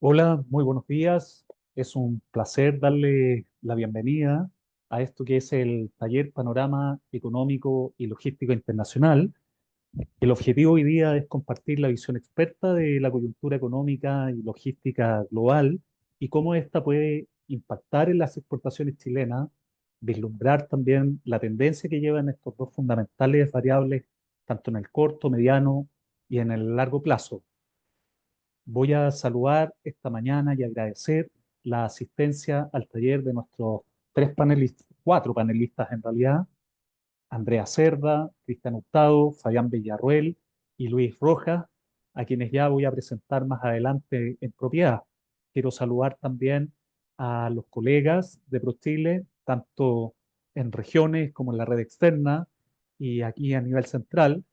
Hola, muy buenos días. Es un placer darle la bienvenida a esto que es el taller Panorama Económico y Logístico Internacional. El objetivo hoy día es compartir la visión experta de la coyuntura económica y logística global y cómo ésta puede impactar en las exportaciones chilenas, vislumbrar también la tendencia que llevan estos dos fundamentales variables, tanto en el corto, mediano y en el largo plazo. Voy a saludar esta mañana y agradecer la asistencia al taller de nuestros tres panelistas, cuatro panelistas en realidad: Andrea Cerda, Cristian Hurtado, Fabián Villarruel y Luis Rojas, a quienes ya voy a presentar más adelante en propiedad. Quiero saludar también a los colegas de ProChile, tanto en regiones como en la red externa y aquí a nivel central,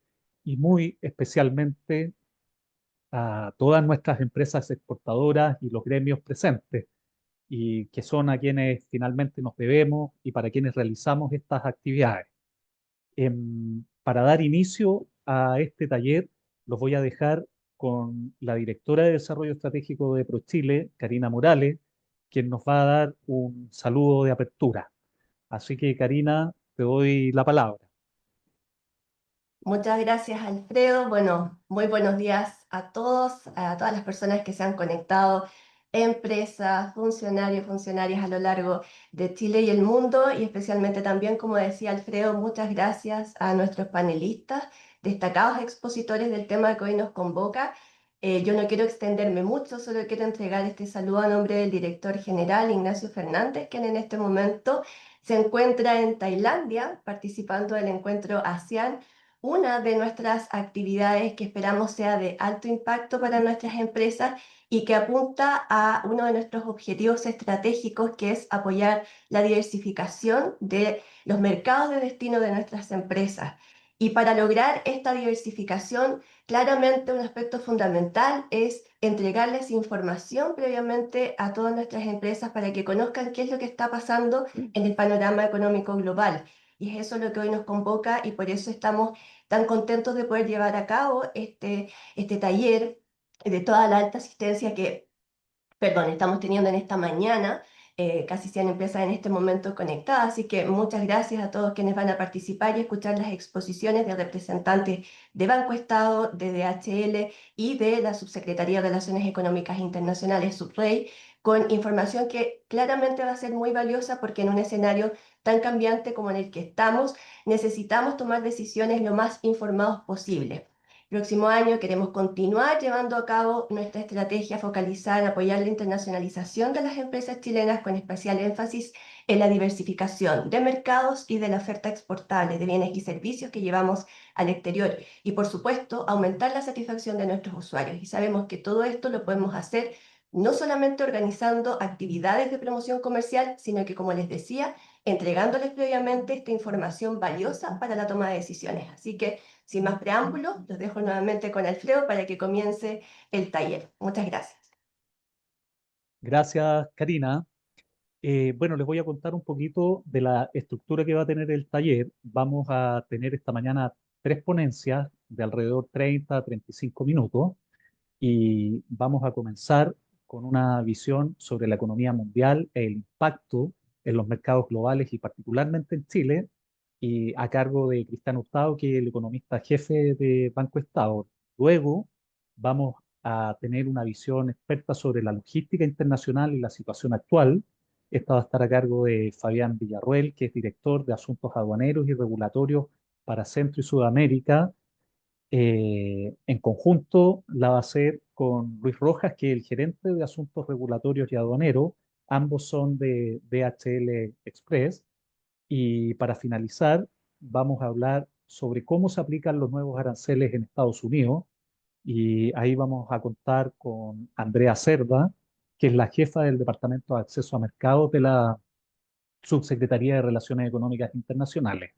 y muy especialmente a todas nuestras empresas exportadoras y los gremios presentes, y que son a quienes finalmente nos debemos y para quienes realizamos estas actividades. Para dar inicio a este taller, los voy a dejar con la directora de Desarrollo Estratégico de ProChile, Karina Morales, quien nos va a dar un saludo de apertura. Así que, Karina, te doy la palabra. Muchas gracias, Alfredo. Bueno, muy buenos días a todos, a todas las personas que se han conectado, empresas, funcionarios, funcionarias a lo largo de Chile y el mundo, y especialmente también, como decía Alfredo, muchas gracias a nuestros panelistas, destacados expositores del tema que hoy nos convoca. Yo no quiero extenderme mucho, solo quiero entregar este saludo a nombre del director general Ignacio Fernández, quien en este momento se encuentra en Tailandia participando del encuentro ASEAN, una de nuestras actividades que esperamos sea de alto impacto para nuestras empresas y que apunta a uno de nuestros objetivos estratégicos, que es apoyar la diversificación de los mercados de destino de nuestras empresas. Y para lograr esta diversificación, claramente un aspecto fundamental es entregarles información previamente a todas nuestras empresas para que conozcan qué es lo que está pasando en el panorama económico global. Y es eso lo que hoy nos convoca, y por eso estamos tan contentos de poder llevar a cabo este taller de toda la alta asistencia que, perdón, estamos teniendo en esta mañana. Casi 100 empresas en este momento conectadas, así que muchas gracias a todos quienes van a participar y escuchar las exposiciones de representantes de Banco Estado, de DHL y de la Subsecretaría de Relaciones Económicas Internacionales, SUBREI, con información que claramente va a ser muy valiosa, porque en un escenario tan cambiante como en el que estamos, necesitamos tomar decisiones lo más informados posible. Próximo año queremos continuar llevando a cabo nuestra estrategia focalizada en apoyar la internacionalización de las empresas chilenas, con especial énfasis en la diversificación de mercados y de la oferta exportable de bienes y servicios que llevamos al exterior. Y por supuesto, aumentar la satisfacción de nuestros usuarios. Y sabemos que todo esto lo podemos hacer no solamente organizando actividades de promoción comercial, sino que, como les decía, entregándoles previamente esta información valiosa para la toma de decisiones. Así que, sin más preámbulos, los dejo nuevamente con Alfredo para que comience el taller. Muchas gracias. Gracias, Karina. Bueno, les voy a contar un poquito de la estructura que va a tener el taller. Vamos a tener esta mañana tres ponencias de alrededor 30 a 35 minutos, y vamos a comenzar con una visión sobre la economía mundial e el impacto en los mercados globales y particularmente en Chile, y a cargo de Cristian Hurtado, que es el economista jefe de Banco Estado. Luego vamos a tener una visión experta sobre la logística internacional y la situación actual. Esta va a estar a cargo de Fabián Villarruel, que es director de Asuntos Aduaneros y Regulatorios para Centro y Sudamérica. En conjunto la va a hacer con Luis Rojas, que es el gerente de Asuntos Regulatorios y Aduaneros. Ambos son de DHL Express. Y para finalizar, vamos a hablar sobre cómo se aplican los nuevos aranceles en Estados Unidos. Y ahí vamos a contar con Andrea Cerda, que es la jefa del Departamento de Acceso a Mercados de la Subsecretaría de Relaciones Económicas Internacionales.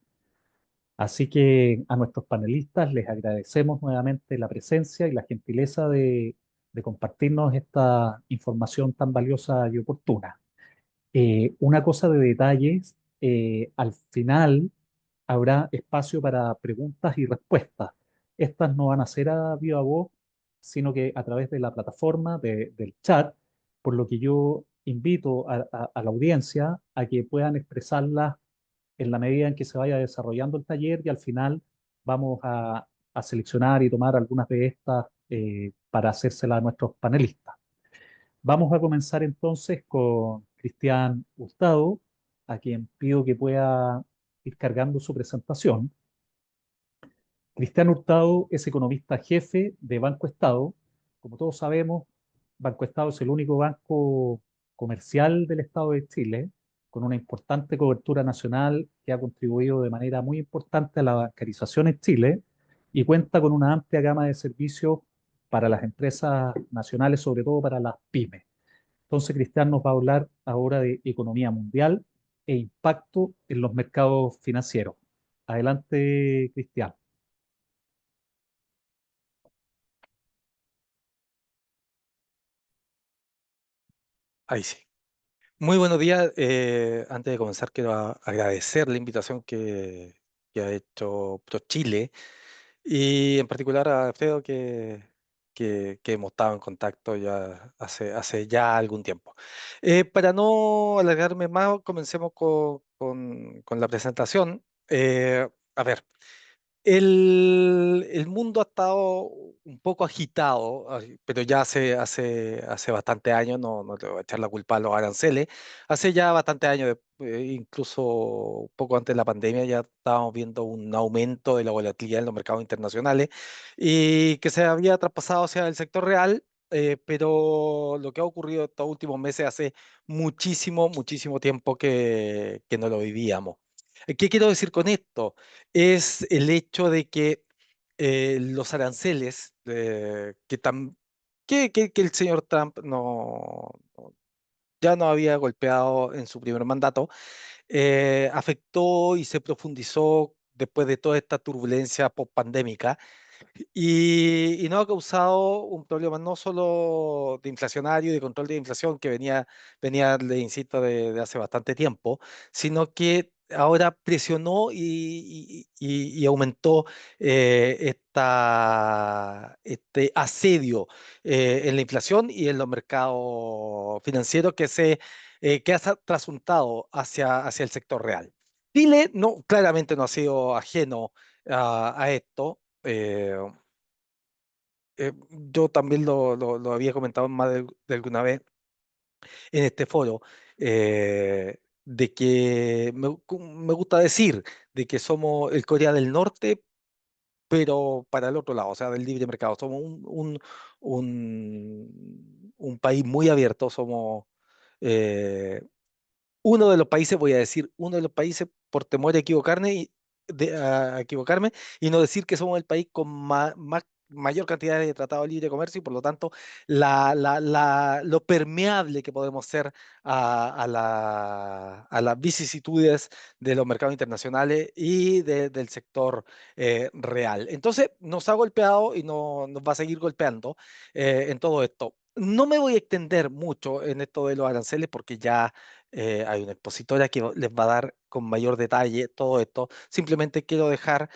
Así que a nuestros panelistas les agradecemos nuevamente la presencia y la gentileza de compartirnos esta información tan valiosa y oportuna. Una cosa de detalles: al final habrá espacio para preguntas y respuestas. Estas no van a ser a viva voz, sino que a través de la plataforma del chat por lo que yo invito a la audiencia a que puedan expresarlas en la medida en que se vaya desarrollando el taller y al final vamos a seleccionar y tomar algunas de estas para hacérselas a nuestros panelistas. Vamos a comenzar entonces con Cristian Hurtado, a quien pido que pueda ir cargando su presentación. Cristian Hurtado es economista jefe de Banco Estado. Como todos sabemos, Banco Estado es el único banco comercial del Estado de Chile, con una importante cobertura nacional que ha contribuido de manera muy importante a la bancarización en Chile y cuenta con una amplia gama de servicios para las empresas nacionales, sobre todo para las pymes. Entonces, Cristian nos va a hablar ahora de economía mundial e impacto en los mercados financieros. Adelante, Cristian. Ahí sí. Muy buenos días. Antes de comenzar, quiero agradecer la invitación que ha hecho ProChile y en particular a Alfredo que hemos estado en contacto ya hace ya algún tiempo. Para no alargarme más, comencemos con la presentación. A ver. El mundo ha estado un poco agitado, pero ya hace bastante años, no le voy a echar la culpa a los aranceles, hace ya bastante años, incluso poco antes de la pandemia, ya estábamos viendo un aumento de la volatilidad en los mercados internacionales y que se había traspasado hacia el sector real, pero lo que ha ocurrido estos últimos meses hace muchísimo, muchísimo tiempo que no lo vivíamos. ¿Qué quiero decir con esto? Es el hecho de que los aranceles que el señor Trump ya no había golpeado en su primer mandato, afectó y se profundizó después de toda esta turbulencia post-pandémica y no ha causado un problema no solo de inflacionario y de control de inflación que venía, le insisto, de hace bastante tiempo, sino que ahora presionó y aumentó este asedio en la inflación y en los mercados financieros que ha trasuntado hacia el sector real. Chile no, claramente no ha sido ajeno a esto. Yo también lo había comentado más de alguna vez en este foro, de que me gusta decir de que somos el Corea del Norte, pero para el otro lado, o sea, del libre mercado. Somos un país muy abierto, somos eh, uno de los países, voy a decir, uno de los países por temor a a equivocarme y no decir que somos el país con mayor cantidad de tratados de libre comercio y por lo tanto lo permeable que podemos ser a las vicisitudes de los mercados internacionales y del sector real. Entonces nos ha golpeado y nos va a seguir golpeando en todo esto. No me voy a extender mucho en esto de los aranceles porque ya hay una expositora que les va a dar con mayor detalle todo esto. Simplemente quiero dejar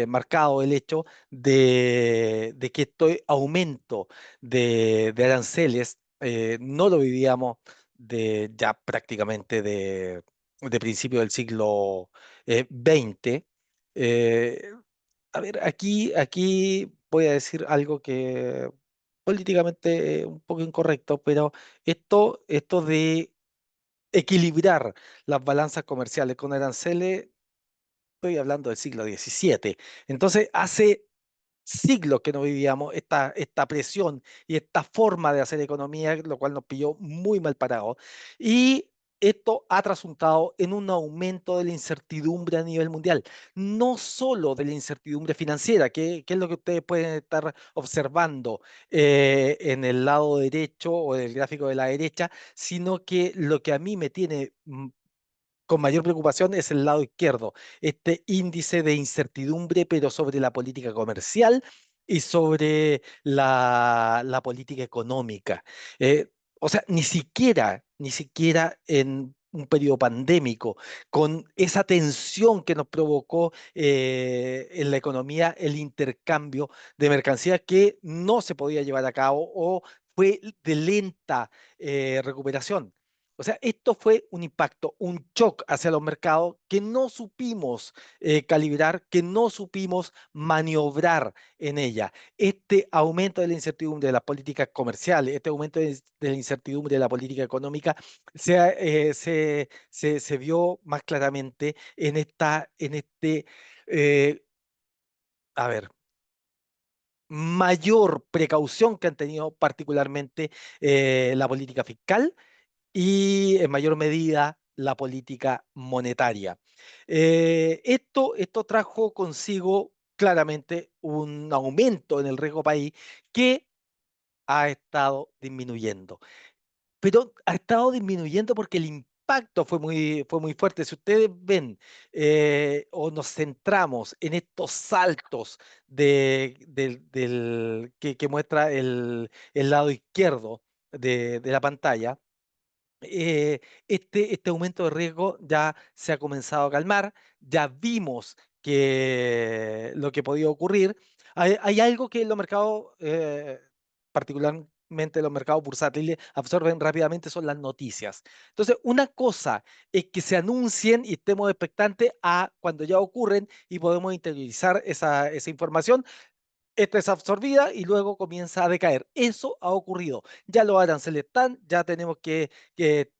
marcado el hecho de que este aumento de aranceles no lo vivíamos ya prácticamente de principio del siglo XX. Eh, a ver, aquí voy a decir algo que políticamente es un poco incorrecto, pero esto de equilibrar las balanzas comerciales con aranceles, estoy hablando del siglo XVII. Entonces, hace siglos que no vivíamos esta presión y esta forma de hacer economía, lo cual nos pilló muy mal parados. Y esto ha trasuntado en un aumento de la incertidumbre a nivel mundial, no solo de la incertidumbre financiera, que es lo que ustedes pueden estar observando en el lado derecho o del gráfico de la derecha, sino que lo que a mí me tiene con mayor preocupación es el lado izquierdo, este índice de incertidumbre, pero sobre la política comercial y sobre la política económica. O sea, ni siquiera en un periodo pandémico, con esa tensión que nos provocó en la economía el intercambio de mercancías que no se podía llevar a cabo o fue de lenta recuperación. O sea, esto fue un impacto, un shock hacia los mercados que no supimos calibrar, que no supimos maniobrar en ella. Este aumento de la incertidumbre de las políticas comerciales, este aumento de la incertidumbre de la política económica se vio más claramente en este, eh, a ver, mayor precaución que han tenido particularmente la política fiscal y en mayor medida la política monetaria. Esto trajo consigo claramente un aumento en el riesgo país que ha estado disminuyendo, pero ha estado disminuyendo porque el impacto fue muy fuerte. Si ustedes ven o nos centramos en estos saltos que muestra el lado izquierdo de la pantalla, este aumento de riesgo ya se ha comenzado a calmar, ya vimos que lo que podía ocurrir. Hay algo que los mercados, particularmente los mercados bursátiles, absorben rápidamente, son las noticias. Entonces, una cosa es que se anuncien y estemos expectantes a cuando ya ocurren y podemos interiorizar esa información. Esta es absorbida y luego comienza a decaer. Eso ha ocurrido. Ya los aranceles están, ya tenemos que, que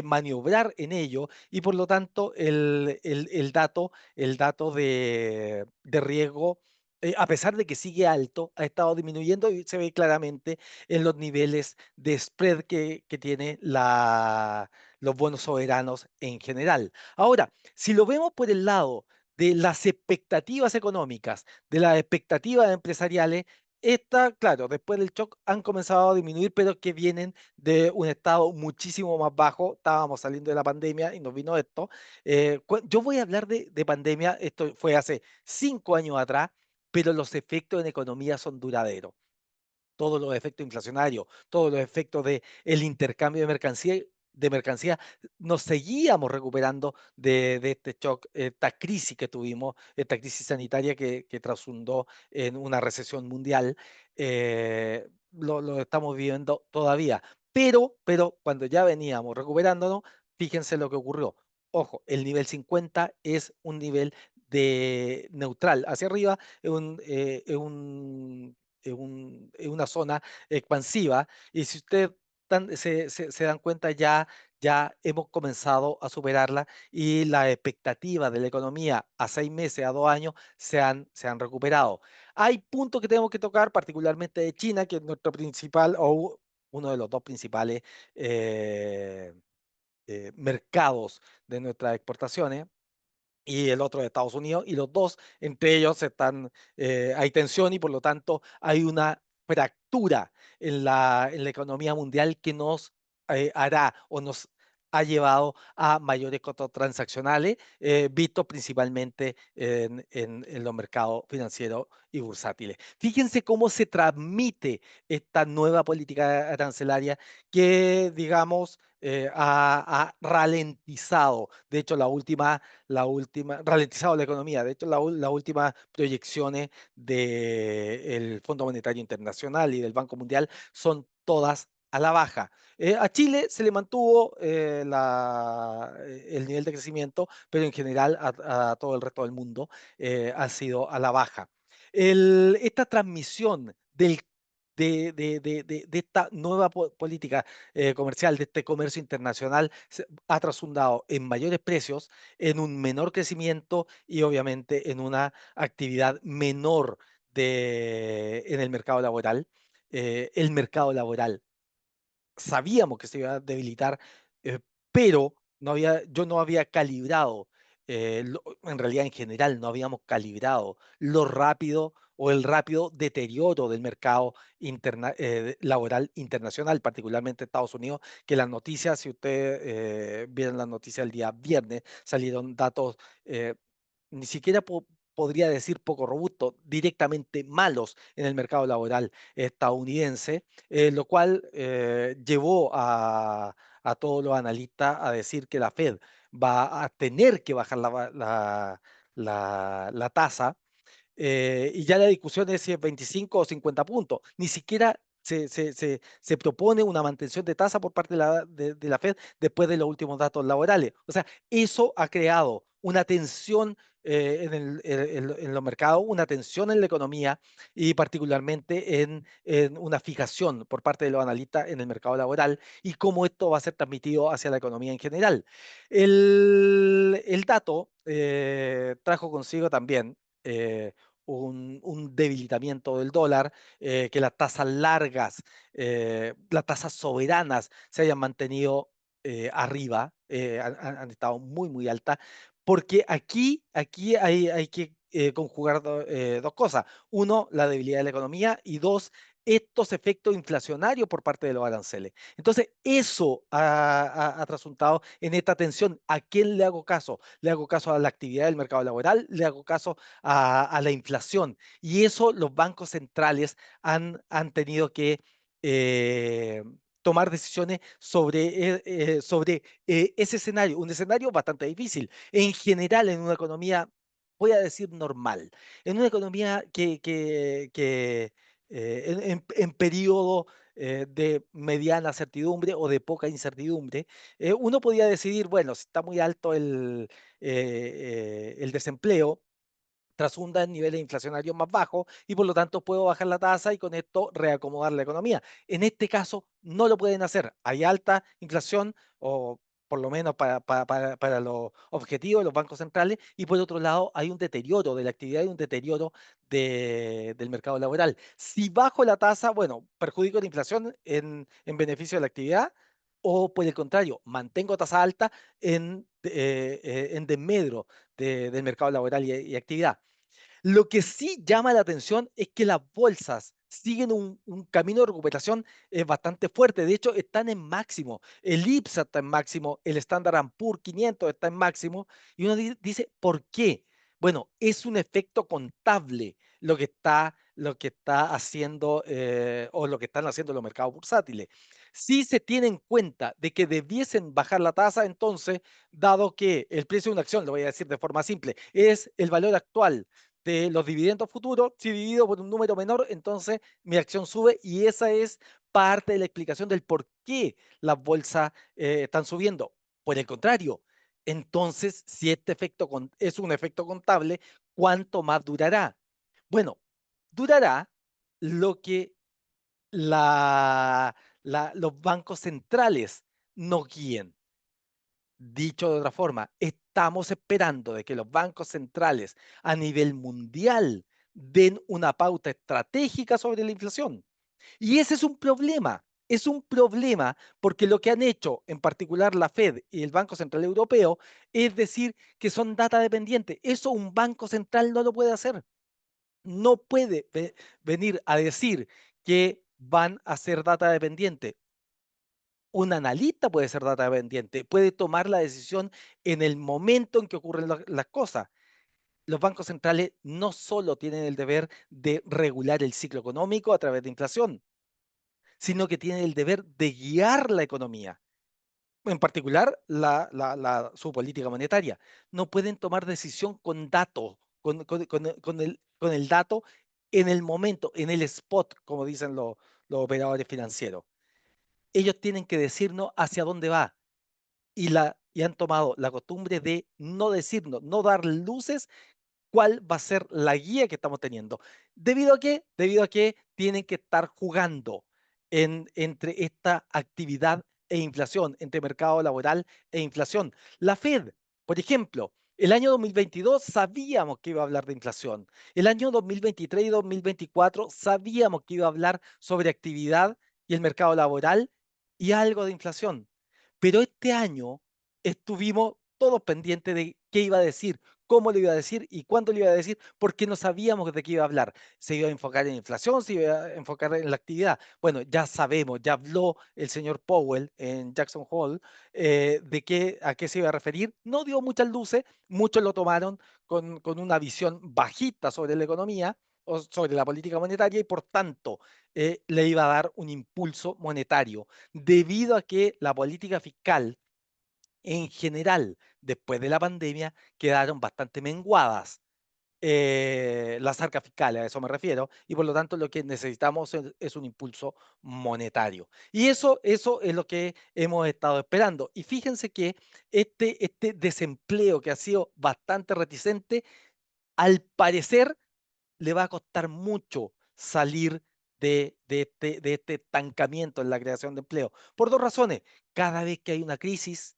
maniobrar en ello y por lo tanto el dato de riesgo, a pesar de que sigue alto, ha estado disminuyendo y se ve claramente en los niveles de spread que tiene los bonos soberanos en general. Ahora, si lo vemos por el lado de las expectativas económicas, de las expectativas empresariales, claro, después del shock han comenzado a disminuir, pero que vienen de un estado muchísimo más bajo. Estábamos saliendo de la pandemia y nos vino esto. Yo voy a hablar de pandemia, esto fue hace 5 años atrás, pero los efectos en economía son duraderos. Todos los efectos inflacionarios, todos los efectos del intercambio de mercancía, nos seguíamos recuperando de este shock, esta crisis que tuvimos, esta crisis sanitaria que trasundó en una recesión mundial. Lo estamos viviendo todavía. Pero cuando ya veníamos recuperándonos, fíjense lo que ocurrió. Ojo, el nivel 50 es un nivel de neutral hacia arriba, es una zona expansiva y si ustedes se dan cuenta ya hemos comenzado a superarla y la expectativa de la economía a 6 meses, a 2 años se han recuperado. Hay puntos que tenemos que tocar, particularmente de China, que es nuestro principal o uno de los dos principales eh, mercados de nuestras exportaciones y el otro de Estados Unidos, y los dos, entre ellos hay tensión y por lo tanto hay una fractura en la economía mundial que nos hará o nos ha llevado a mayores costos transaccionales, vistos principalmente en los mercados financieros y bursátiles. Fíjense cómo se transmite esta nueva política arancelaria que, digamos, ha ralentizado. De hecho, ralentizado la economía. De hecho, las últimas proyecciones del Fondo Monetario Internacional y del Banco Mundial son todas a la baja. A Chile se le mantuvo el nivel de crecimiento, pero en general a todo el resto del mundo ha sido a la baja. Esta transmisión de esta nueva política comercial, de este comercio internacional, ha trasundado en mayores precios, en un menor crecimiento y obviamente en una actividad menor en el mercado laboral. El mercado laboral sabíamos que se iba a debilitar, pero yo no había calibrado, en realidad en general no habíamos calibrado lo rápido o el rápido deterioro del mercado laboral internacional, particularmente Estados Unidos, que las noticias, si ustedes vieron las noticias el día viernes, salieron datos ni siquiera podría decir poco robustos, directamente malos en el mercado laboral estadounidense, lo cual llevó a todos los analistas a decir que la Fed va a tener que bajar la tasa, y ya la discusión es si es 25 o 50 puntos. Ni siquiera se propone una mantención de tasa por parte de la Fed después de los últimos datos laborales. O sea, eso ha creado una tensión en los mercados, una tensión en la economía y particularmente en una fijación por parte de los analistas en el mercado laboral y cómo esto va a ser transmitido hacia la economía en general. El dato trajo consigo también un debilitamiento del dólar, que las tasas largas, las tasas soberanas se hayan mantenido arriba, han estado muy, muy altas, porque aquí hay que conjugar dos cosas. Uno, la debilidad de la economía y dos, estos efectos inflacionarios por parte de los aranceles. Entonces, eso ha trasuntado en esta tensión. ¿A quién le hago caso? Le hago caso a la actividad del mercado laboral, le hago caso a la inflación. Y eso los bancos centrales han tenido que eh, tomar decisiones sobre ese escenario, un escenario bastante difícil. En general, en una economía, voy a decir normal, en una economía en periodo de mediana certidumbre o de poca incertidumbre, uno podría decidir, bueno, si está muy alto el desempleo, trasunda en niveles inflacionarios más bajos y por lo tanto puedo bajar la tasa y con esto reacomodar la economía. En este caso no lo pueden hacer. Hay alta inflación o por lo menos para los objetivos de los bancos centrales y por otro lado hay un deterioro de la actividad y un deterioro del mercado laboral. Si bajo la tasa, bueno, perjudico la inflación en beneficio de la actividad o por el contrario, mantengo tasa alta en desmedro del mercado laboral y actividad. Lo que sí llama la atención es que las bolsas siguen un camino de recuperación bastante fuerte. De hecho, están en máximo. El IPSA está en máximo, el Standard Poor's 500 está en máximo. Y uno dice, ¿por qué? Bueno, es un efecto contable lo que está haciendo o lo que están haciendo los mercados bursátiles. Si se tiene en cuenta de que debiesen bajar la tasa, entonces, dado que el precio de una acción, lo voy a decir de forma simple, es el valor actual de los dividendos futuros, si dividido por un número menor, entonces mi acción sube y esa es parte de la explicación del por qué las bolsas están subiendo. Por el contrario, entonces, si este es un efecto contable, ¿cuánto más durará? Bueno, durará lo que los bancos centrales no guíen. Dicho de otra forma, estamos esperando de que los bancos centrales a nivel mundial den una pauta estratégica sobre la inflación. Y ese es un problema porque lo que han hecho, en particular la Fed y el Banco Central Europeo, es decir que son data dependientes. Eso un banco central no lo puede hacer. No puede venir a decir que van a ser data dependiente. Un analista puede ser data dependiente, puede tomar la decisión en el momento en que ocurren las cosas. Los bancos centrales no solo tienen el deber de regular el ciclo económico a través de inflación, sino que tienen el deber de guiar la economía, en particular su política monetaria. No pueden tomar decisión con datos, con el dato en el momento, en el spot, como dicen los operadores financieros. Ellos tienen que decirnos hacia dónde va y han tomado la costumbre de no decirnos, no dar luces cuál va a ser la guía que estamos teniendo. ¿Debido a qué? Debido a que tienen que estar jugando entre esta actividad e inflación, entre mercado laboral e inflación. La Fed, por ejemplo, el año 2022 sabíamos que iba a hablar de inflación. El año 2023 y 2024 sabíamos que iba a hablar sobre actividad y el mercado laboral y algo de inflación. Pero este año estuvimos todos pendientes de qué iba a decir, cómo le iba a decir y cuándo le iba a decir, porque no sabíamos de qué iba a hablar. Se iba a enfocar en inflación, se iba a enfocar en la actividad. Bueno, ya sabemos, ya habló el señor Powell en Jackson Hole a qué se iba a referir. No dio muchas luces, muchos lo tomaron con una visión bajista sobre la economía o sobre la política monetaria y por tanto le iba a dar un impulso monetario, debido a que la política fiscal en general, después de la pandemia, quedaron bastante menguadas. las arcas fiscales, a eso me refiero, y por lo tanto lo que necesitamos es un impulso monetario. Y eso es lo que hemos estado esperando. Y fíjense que este desempleo que ha sido bastante reticente, al parecer le va a costar mucho salir de este estancamiento en la creación de empleo, por dos razones. Cada vez que hay una crisis,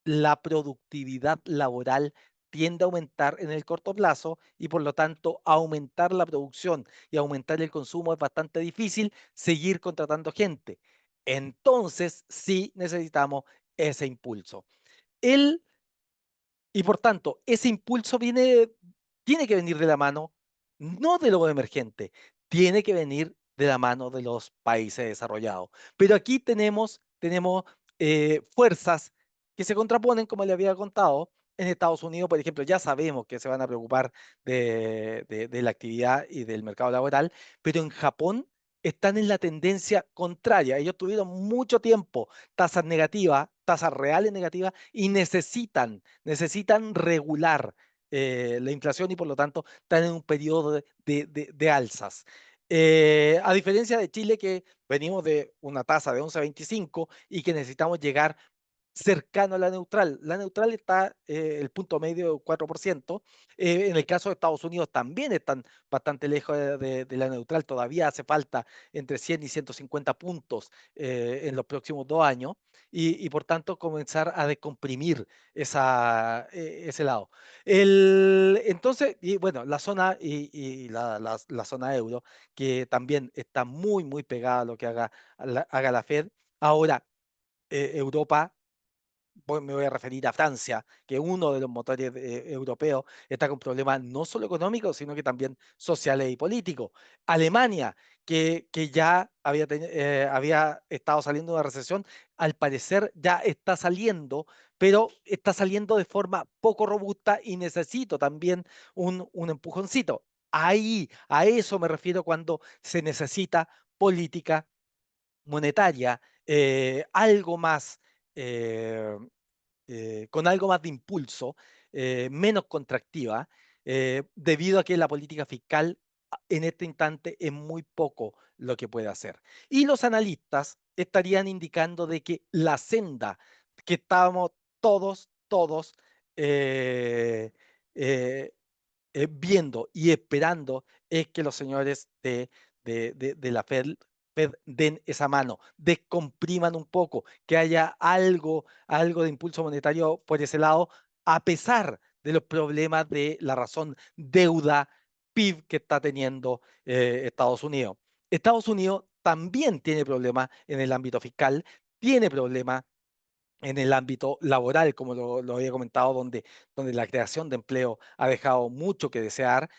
la productividad laboral tiende a aumentar en el corto plazo y por lo tanto aumentar la producción y aumentar el consumo es bastante difícil seguir contratando gente. Entonces, sí necesitamos ese impulso. El y por tanto, ese impulso tiene que venir de la mano, no de lo emergente, tiene que venir de la mano de los países desarrollados. Pero aquí tenemos fuerzas que se contraponen, como le había contado. En Estados Unidos, por ejemplo, ya sabemos que se van a preocupar de la actividad y del mercado laboral, pero en Japón están en la tendencia contraria. Ellos tuvieron mucho tiempo tasas negativas, tasas reales negativas, y necesitan regular la inflación y por lo tanto están en un periodo de alzas. A diferencia de Chile, que venimos de una tasa de 11,25 y que necesitamos llegar cercano a la neutral. La neutral está el punto medio 4%. En el caso de Estados Unidos también están bastante lejos de la neutral. Todavía hace falta entre 100 y 150 puntos en los próximos 2 años y por tanto comenzar a descomprimir ese lado. Entonces, y bueno, la zona y la zona euro, que también está muy, muy pegada a lo que haga la Fed. Ahora, Europa, me voy a referir a Francia, que uno de los motores europeos está con problemas no solo económicos, sino que también sociales y políticos. Alemania, que ya había estado saliendo de una recesión, al parecer ya está saliendo, pero está saliendo de forma poco robusta y necesito también un empujoncito. Ahí, a eso me refiero cuando se necesita política monetaria, algo más, eh, con algo más de impulso, menos contractiva, debido a que la política fiscal en este instante es muy poco lo que puede hacer. Y los analistas estarían indicando de que la senda que estábamos todos eh, eh, viendo y esperando es que los señores de la Fed den esa mano, descompriman un poco, que haya algo de impulso monetario por ese lado, a pesar de los problemas de la razón deuda PIB que está teniendo Estados Unidos. Estados Unidos también tiene problemas en el ámbito fiscal, tiene problemas en el ámbito laboral, como lo había comentado, donde la creación de empleo ha dejado mucho que desear,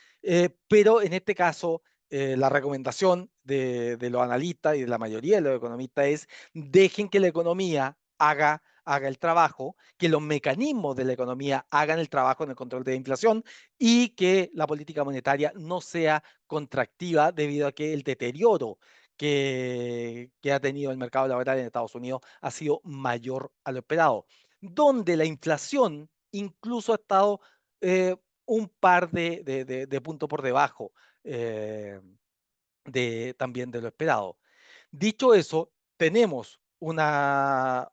pero en este caso la recomendación de los analistas y de la mayoría de los economistas es dejen que la economía haga el trabajo, que los mecanismos de la economía hagan el trabajo en el control de la inflación y que la política monetaria no sea contractiva debido a que el deterioro que ha tenido el mercado laboral en Estados Unidos ha sido mayor a lo esperado, donde la inflación incluso ha estado un par de puntos por debajo eh, también de lo esperado. Dicho eso, tenemos una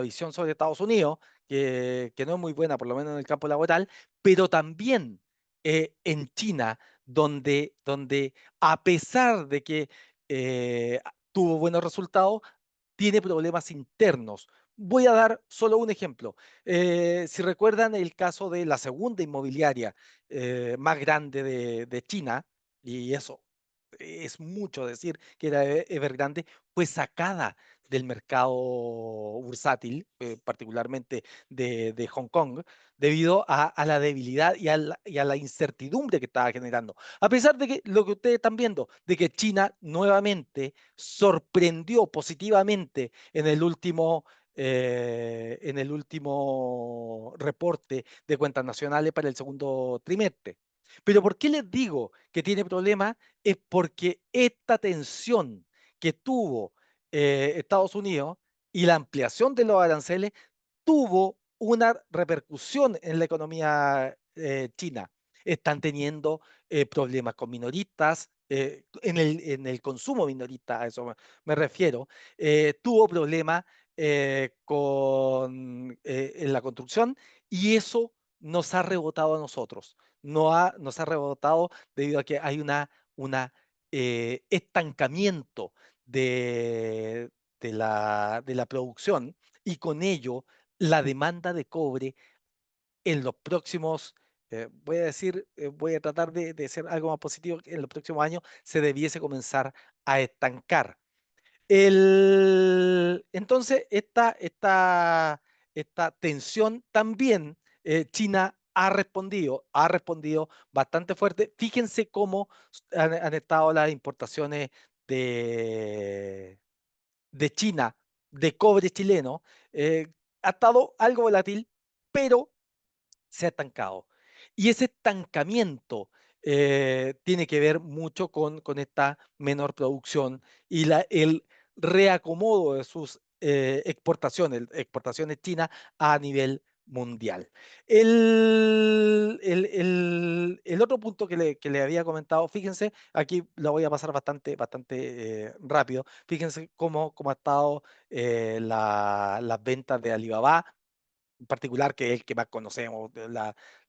visión sobre Estados Unidos que no es muy buena, por lo menos en el campo laboral, pero también en China, donde a pesar de que tuvo buenos resultados, tiene problemas internos. Voy a dar solo un ejemplo. Si recuerdan el caso de la segunda inmobiliaria más grande de China, y eso es mucho decir que era Evergrande, fue sacada del mercado bursátil, particularmente de Hong Kong, debido a la debilidad y a la incertidumbre que estaba generando. A pesar de que lo que ustedes están viendo, de que China nuevamente sorprendió positivamente en el último reporte de cuentas nacionales para el segundo trimestre. Pero ¿por qué les digo que tiene problemas? Es porque esta tensión que tuvo Estados Unidos y la ampliación de los aranceles tuvo una repercusión en la economía china. están teniendo problemas con minoristas, en el consumo minorista, a eso me refiero, tuvo problemas en la construcción, y eso nos ha rebotado a nosotros. Nos ha rebotado debido a que hay una estancamiento de, de la producción, y con ello la demanda de cobre en los próximos, voy a decir, voy a tratar de ser algo más positivo, que en los próximos años se debiese comenzar a estancar. Entonces, esta tensión también, China ha respondido bastante fuerte. Fíjense cómo han estado las importaciones de, de China de cobre chileno. Ha estado algo volátil, pero se ha estancado. Y ese estancamiento tiene que ver mucho con esta menor producción y el reacomodo de sus exportaciones chinas a nivel mundial. El otro punto que le había comentado, fíjense, aquí lo voy a pasar bastante rápido. Fíjense cómo ha estado las ventas de Alibaba en particular, que es el que más conocemos,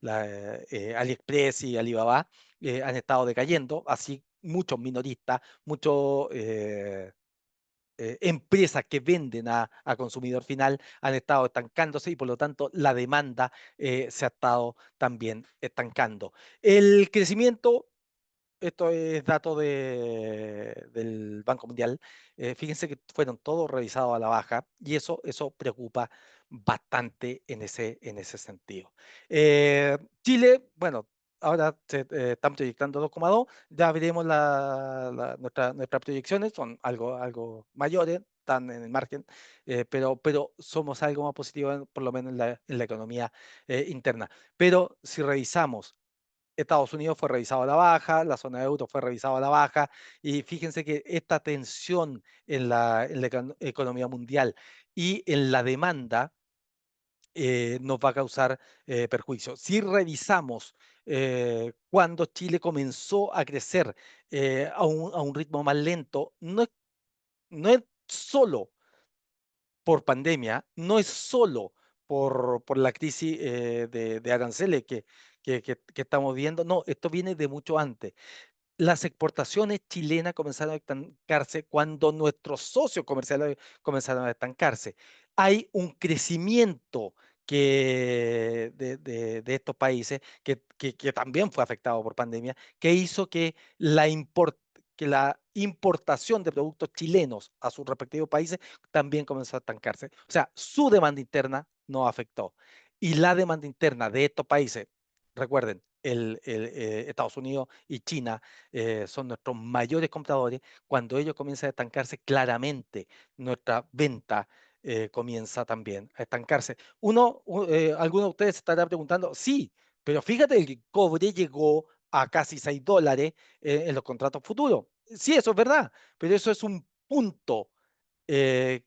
AliExpress y Alibaba, han estado decayendo, así muchos minoristas, muchos empresas que venden a consumidor final han estado estancándose, y por lo tanto la demanda se ha estado también estancando. El crecimiento, esto es dato del Banco Mundial. Fíjense que fueron todos revisados a la baja, y eso preocupa bastante en ese sentido. Chile, bueno, ahora están proyectando 2,2. Ya veremos nuestras proyecciones, son algo mayores, están en el margen, pero somos algo más positivos, por lo menos en la economía interna. Pero si revisamos, Estados Unidos fue revisado a la baja, la zona de euro fue revisada a la baja, y fíjense que esta tensión en la economía mundial y en la demanda nos va a causar perjuicio. Si revisamos cuando Chile comenzó a crecer a un ritmo más lento, no es solo por pandemia, no es solo por la crisis de aranceles que estamos viendo, no, esto viene de mucho antes. Las exportaciones chilenas comenzaron a estancarse cuando nuestros socios comerciales comenzaron a estancarse. Hay un crecimiento de estos países que también fue afectado por pandemia, que hizo que la importación de productos chilenos a sus respectivos países también comenzó a estancarse. O sea, su demanda interna no afectó. Y la demanda interna de estos países, recuerden, Estados Unidos y China son nuestros mayores compradores. Cuando ellos comienzan a estancarse, claramente nuestra venta comienza también a estancarse. Alguno de ustedes se estará preguntando, sí, pero fíjate, el cobre llegó a casi $6 en los contratos futuros. Sí, eso es verdad, pero eso es un punto que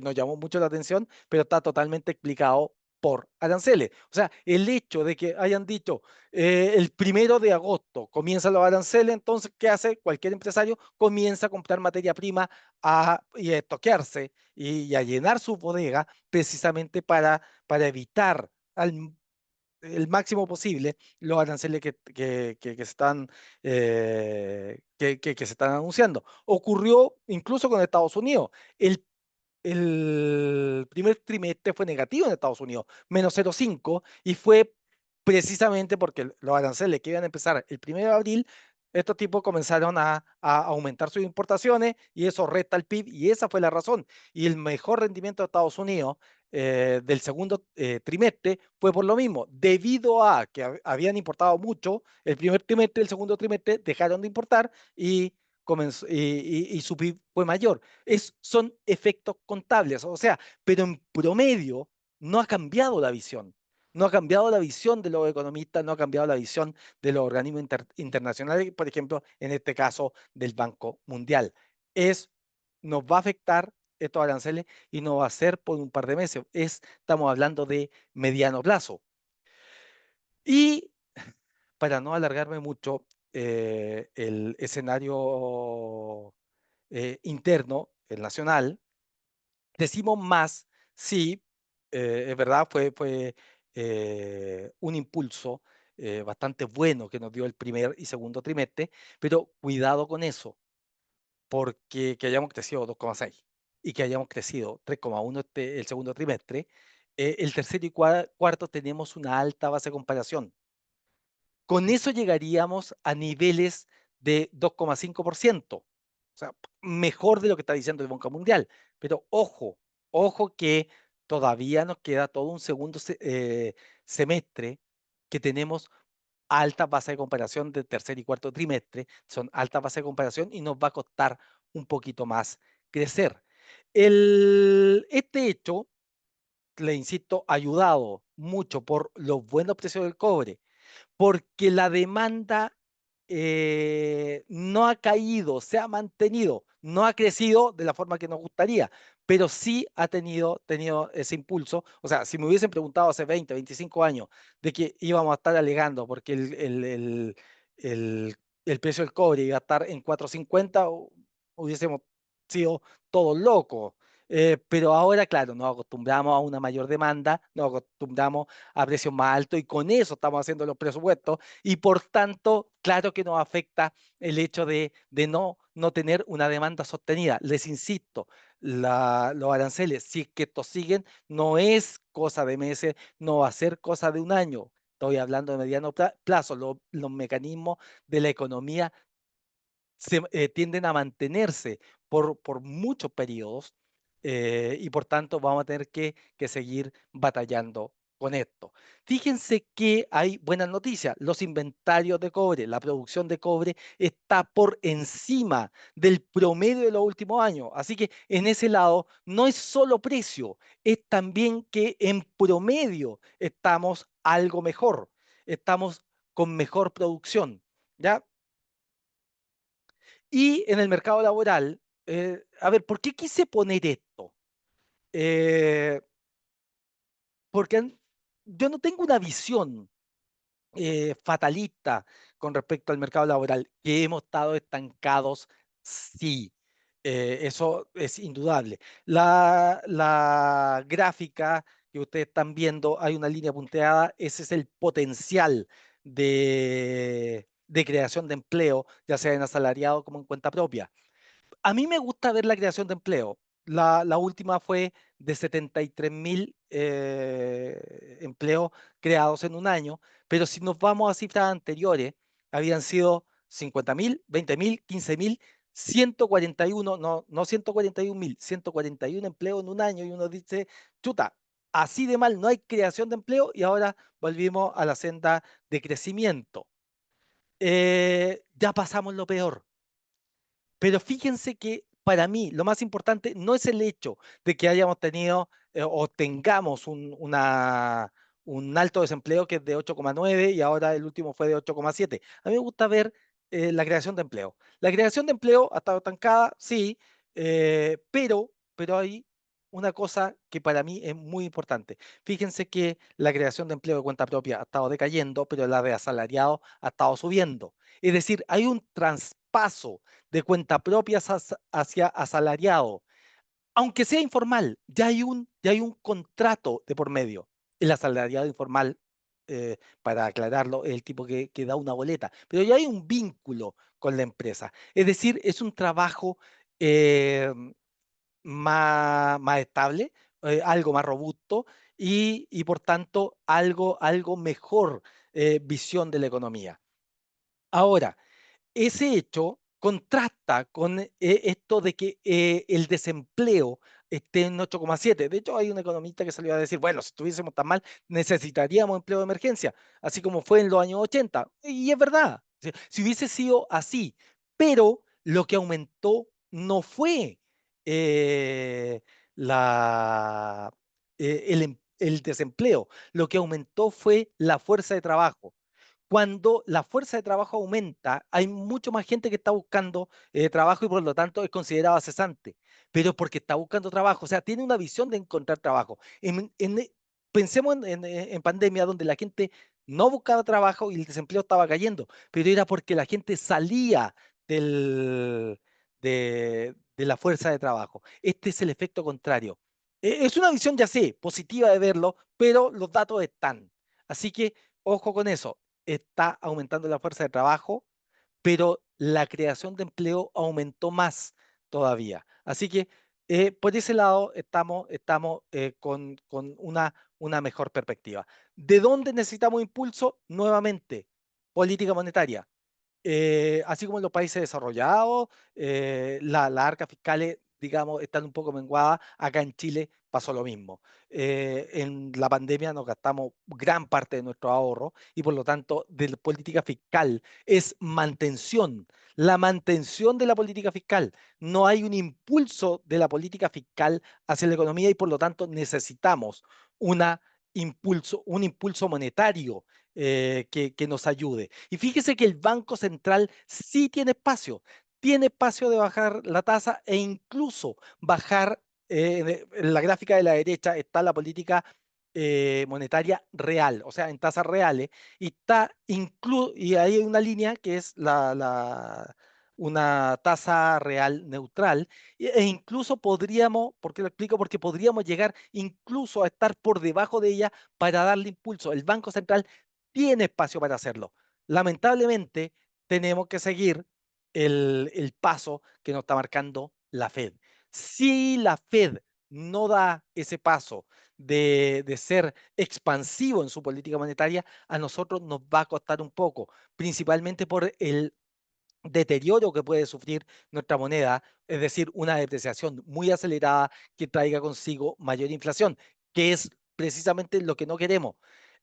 nos llamó mucho la atención, pero está totalmente explicado por aranceles. O sea, el hecho de que hayan dicho el 1 de agosto comienzan los aranceles, entonces, ¿qué hace cualquier empresario? Comienza a comprar materia prima y a estoquearse y a llenar su bodega, precisamente para evitar el máximo posible los aranceles que se están, que se están anunciando. Ocurrió incluso con Estados Unidos. El el primer trimestre fue negativo en Estados Unidos, -0,5, y fue precisamente porque los aranceles que iban a empezar el 1 de abril, estos tipos comenzaron a aumentar sus importaciones, y eso resta el PIB, y esa fue la razón. Y el mejor rendimiento de Estados Unidos del segundo trimestre fue por lo mismo, debido a que habían importado mucho el primer trimestre. El segundo trimestre dejaron de importar, y su PIB fue mayor. Son efectos contables, o sea, pero en promedio no ha cambiado la visión. No ha cambiado la visión de los economistas, no ha cambiado la visión de los organismos internacionales, por ejemplo, en este caso del Banco Mundial. Nos va a afectar estos aranceles, y no va a ser por un par de meses. Estamos hablando de mediano plazo. Y para no alargarme mucho, el escenario interno, el nacional, decimos más, sí, es verdad, fue un impulso bastante bueno que nos dio el primer y segundo trimestre, pero cuidado con eso, porque que hayamos crecido 2,6 y que hayamos crecido 3,1 el segundo trimestre, el tercero y cuarto tenemos una alta base de comparación. Con eso llegaríamos a niveles de 2,5%. O sea, mejor de lo que está diciendo el Banco Mundial. Pero ojo, ojo que todavía nos queda todo un segundo semestre que tenemos alta base de comparación de tercer y cuarto trimestre. Son altas bases de comparación y nos va a costar un poquito más crecer. Este hecho, le insisto, ayudado mucho por los buenos precios del cobre, porque la demanda no ha caído, se ha mantenido, no ha crecido de la forma que nos gustaría, pero sí ha tenido ese impulso. O sea, si me hubiesen preguntado hace 20, 25 años de que íbamos a estar alegando porque el- el precio del cobre iba a estar en 4,50, hubiésemos sido todos locos. Pero ahora, claro, nos acostumbramos a una mayor demanda, nos acostumbramos a precios más altos y con eso estamos haciendo los presupuestos y por tanto, claro que nos afecta el hecho de no tener una demanda sostenida. Les insisto, los aranceles, si es que estos siguen, no es cosa de meses, no va a ser cosa de un año. Estoy hablando de mediano plazo. Los mecanismos de la economía tienden a mantenerse por muchos periodos y por tanto vamos a tener que seguir batallando con esto. Fíjense que hay buenas noticias. Los inventarios de cobre, la producción de cobre está por encima del promedio de los últimos años. Así que en ese lado no es solo precio, es también que en promedio estamos algo mejor, estamos con mejor producción. ¿Ya? Y en el mercado laboral, a ver, ¿por qué quise poner esto? Eh, porque yo no tengo una visión fatalista con respecto al mercado laboral, que hemos estado estancados, sí, eso es indudable. La gráfica que ustedes están viendo, hay una línea punteada, ese es el potencial de creación de empleo, ya sea en asalariado como en cuenta propia. A mí me gusta ver la creación de empleo. La última fue de 73.000 empleos creados en un año, pero si nos vamos a cifras anteriores, habían sido 50.000, 20.000, 15.000, 141, no 141.000, 141 empleos en un año y uno dice, chuta, así de mal no hay creación de empleo y ahora volvimos a la senda de crecimiento. Ya pasamos lo peor. Pero fíjense que para mí lo más importante no es el hecho de que hayamos tenido o tengamos un alto desempleo que es de 8,9 y ahora el último fue de 8,7. A mí me gusta ver la creación de empleo. La creación de empleo ha estado estancada, sí, pero hay una cosa que para mí es muy importante. Fíjense que la creación de empleo de cuenta propia ha estado decayendo, pero la de asalariado ha estado subiendo. Es decir, hay un traspaso de cuenta propia hacia asalariado, aunque sea informal, ya hay un contrato de por medio. El asalariado informal, para aclararlo, es el tipo que da una boleta, pero ya hay un vínculo con la empresa. Es decir, es un trabajo eh, más estable, algo más robusto y por tanto algo mejor visión de la economía. Ahora, ese hecho contrasta con esto de que el desempleo esté en 8,7. De hecho, hay un economista que salió a decir, bueno, si estuviésemos tan mal, necesitaríamos empleo de emergencia, así como fue en los años 80. Y es verdad, si hubiese sido así, pero lo que aumentó no fue eh, la, el desempleo, lo que aumentó fue la fuerza de trabajo. Cuando la fuerza de trabajo aumenta, hay mucho más gente que está buscando trabajo y por lo tanto es considerado cesante, pero porque está buscando trabajo, o sea, tiene una visión de encontrar trabajo. Pensemos en pandemia donde la gente no buscaba trabajo y el desempleo estaba cayendo, pero era porque la gente salía del, de la fuerza de trabajo. Este es el efecto contrario. Es una visión, ya sé, positiva de verlo, pero los datos están. Así que, ojo con eso, está aumentando la fuerza de trabajo, pero la creación de empleo aumentó más todavía. Así que por ese lado estamos con una mejor perspectiva. ¿De dónde necesitamos impulso? Nuevamente, política monetaria. Así como en los países desarrollados, las arcas fiscales, digamos, están un poco menguadas. Acá en Chile pasó lo mismo. En la pandemia nos gastamos gran parte de nuestro ahorro y por lo tanto de la política fiscal es mantención, la mantención de la política fiscal. No hay un impulso de la política fiscal hacia la economía y por lo tanto necesitamos una un impulso monetario que nos ayude. Y fíjese que el Banco Central sí tiene espacio de bajar la tasa e incluso bajar, en la gráfica de la derecha está la política monetaria real, o sea, en tasas reales, y ahí hay una línea que es una tasa real neutral, e incluso podríamos, ¿por qué lo explico? Porque podríamos llegar incluso a estar por debajo de ella para darle impulso. El Banco Central tiene espacio para hacerlo. Lamentablemente, tenemos que seguir el paso que nos está marcando la Fed. Si la Fed no da ese paso de ser expansivo en su política monetaria, a nosotros nos va a costar un poco, principalmente por el deterioro que puede sufrir nuestra moneda, es decir, una depreciación muy acelerada que traiga consigo mayor inflación, que es precisamente lo que no queremos.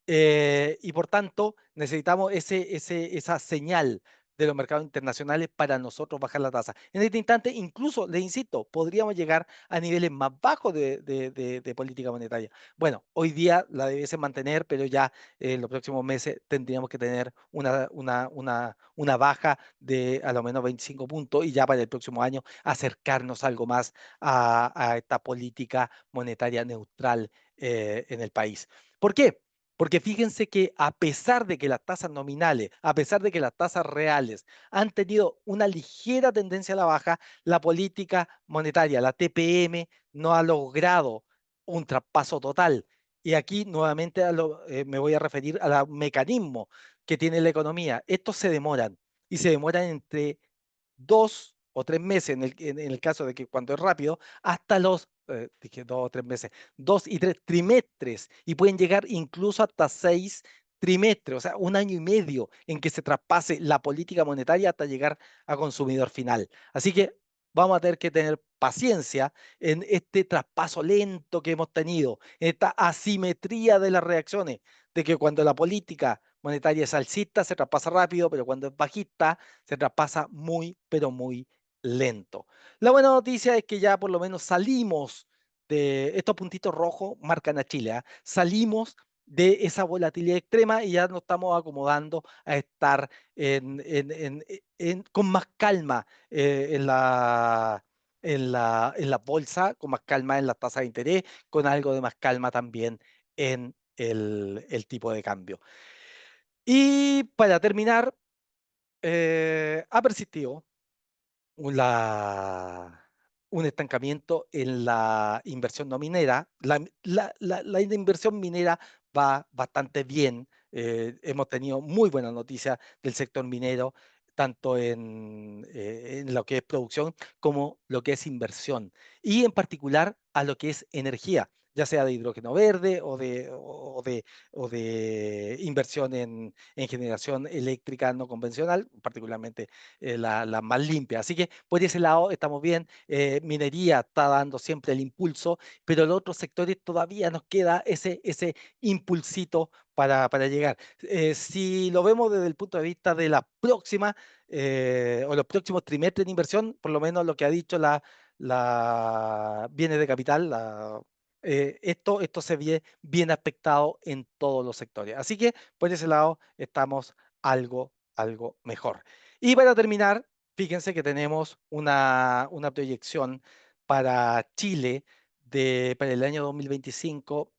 Y por tanto, necesitamos esa señal de los mercados internacionales para nosotros bajar la tasa. En este instante, incluso, le insisto, podríamos llegar a niveles más bajos de política monetaria. Bueno, hoy día la debiese mantener, pero ya en los próximos meses tendríamos que tener una baja de a lo menos 25 puntos y ya para el próximo año acercarnos algo más a esta política monetaria neutral en el país. ¿Por qué? Porque fíjense que a pesar de que las tasas nominales, a pesar de que las tasas reales han tenido una ligera tendencia a la baja, la política monetaria, la TPM, no ha logrado un traspaso total. Y aquí nuevamente me voy a referir a los mecanismos que tiene la economía. Estos se demoran y se demoran entre 2 o 3 meses en el caso de que cuando es rápido, hasta dije 2 o 3 meses, 2 y 3 trimestres y pueden llegar incluso hasta 6 trimestres, o sea, un año y medio en que se traspase la política monetaria hasta llegar a consumidor final. Así que vamos a tener que tener paciencia en este traspaso lento que hemos tenido, en esta asimetría de las reacciones, de que cuando la política monetaria es alcista se traspasa rápido, pero cuando es bajista se traspasa muy, pero muy lento. La buena noticia es que ya por lo menos salimos de estos puntitos rojos, marcan a Chile, ¿ah? Salimos de esa volatilidad extrema y ya nos estamos acomodando a estar con más calma en la bolsa, con más calma en las tasas de interés, con algo de más calma también en el tipo de cambio. Y para terminar, ha persistido la- un estancamiento en la inversión no minera. La inversión minera va bastante bien. Hemos tenido muy buenas noticias del sector minero, tanto en lo que es producción como lo que es inversión, y en particular a lo que es energía, ya sea de hidrógeno verde o de inversión en generación eléctrica no convencional, particularmente la más limpia. Así que por ese lado estamos bien. Minería está dando siempre el impulso, pero en los otros sectores todavía nos queda ese impulsito para llegar. Si lo vemos desde el punto de vista de la próxima o los próximos trimestres de inversión, por lo menos lo que ha dicho la bienes de capital, esto se ve bien aspectado en todos los sectores. Así que por ese lado estamos algo mejor. Y para terminar, fíjense que tenemos una proyección para Chile para el año 2025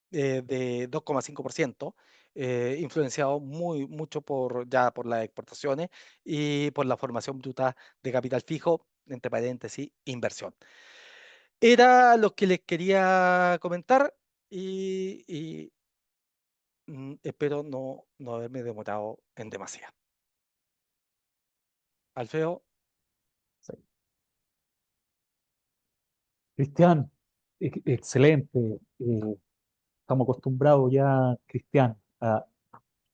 de 2,5%. influenciado mucho ya por las exportaciones y por la formación bruta de capital fijo, entre paréntesis, inversión. Era lo que les quería comentar y espero no haberme demorado en demasiado. Alfredo, Sí. Cristian, excelente. Estamos acostumbrados ya, Cristian, a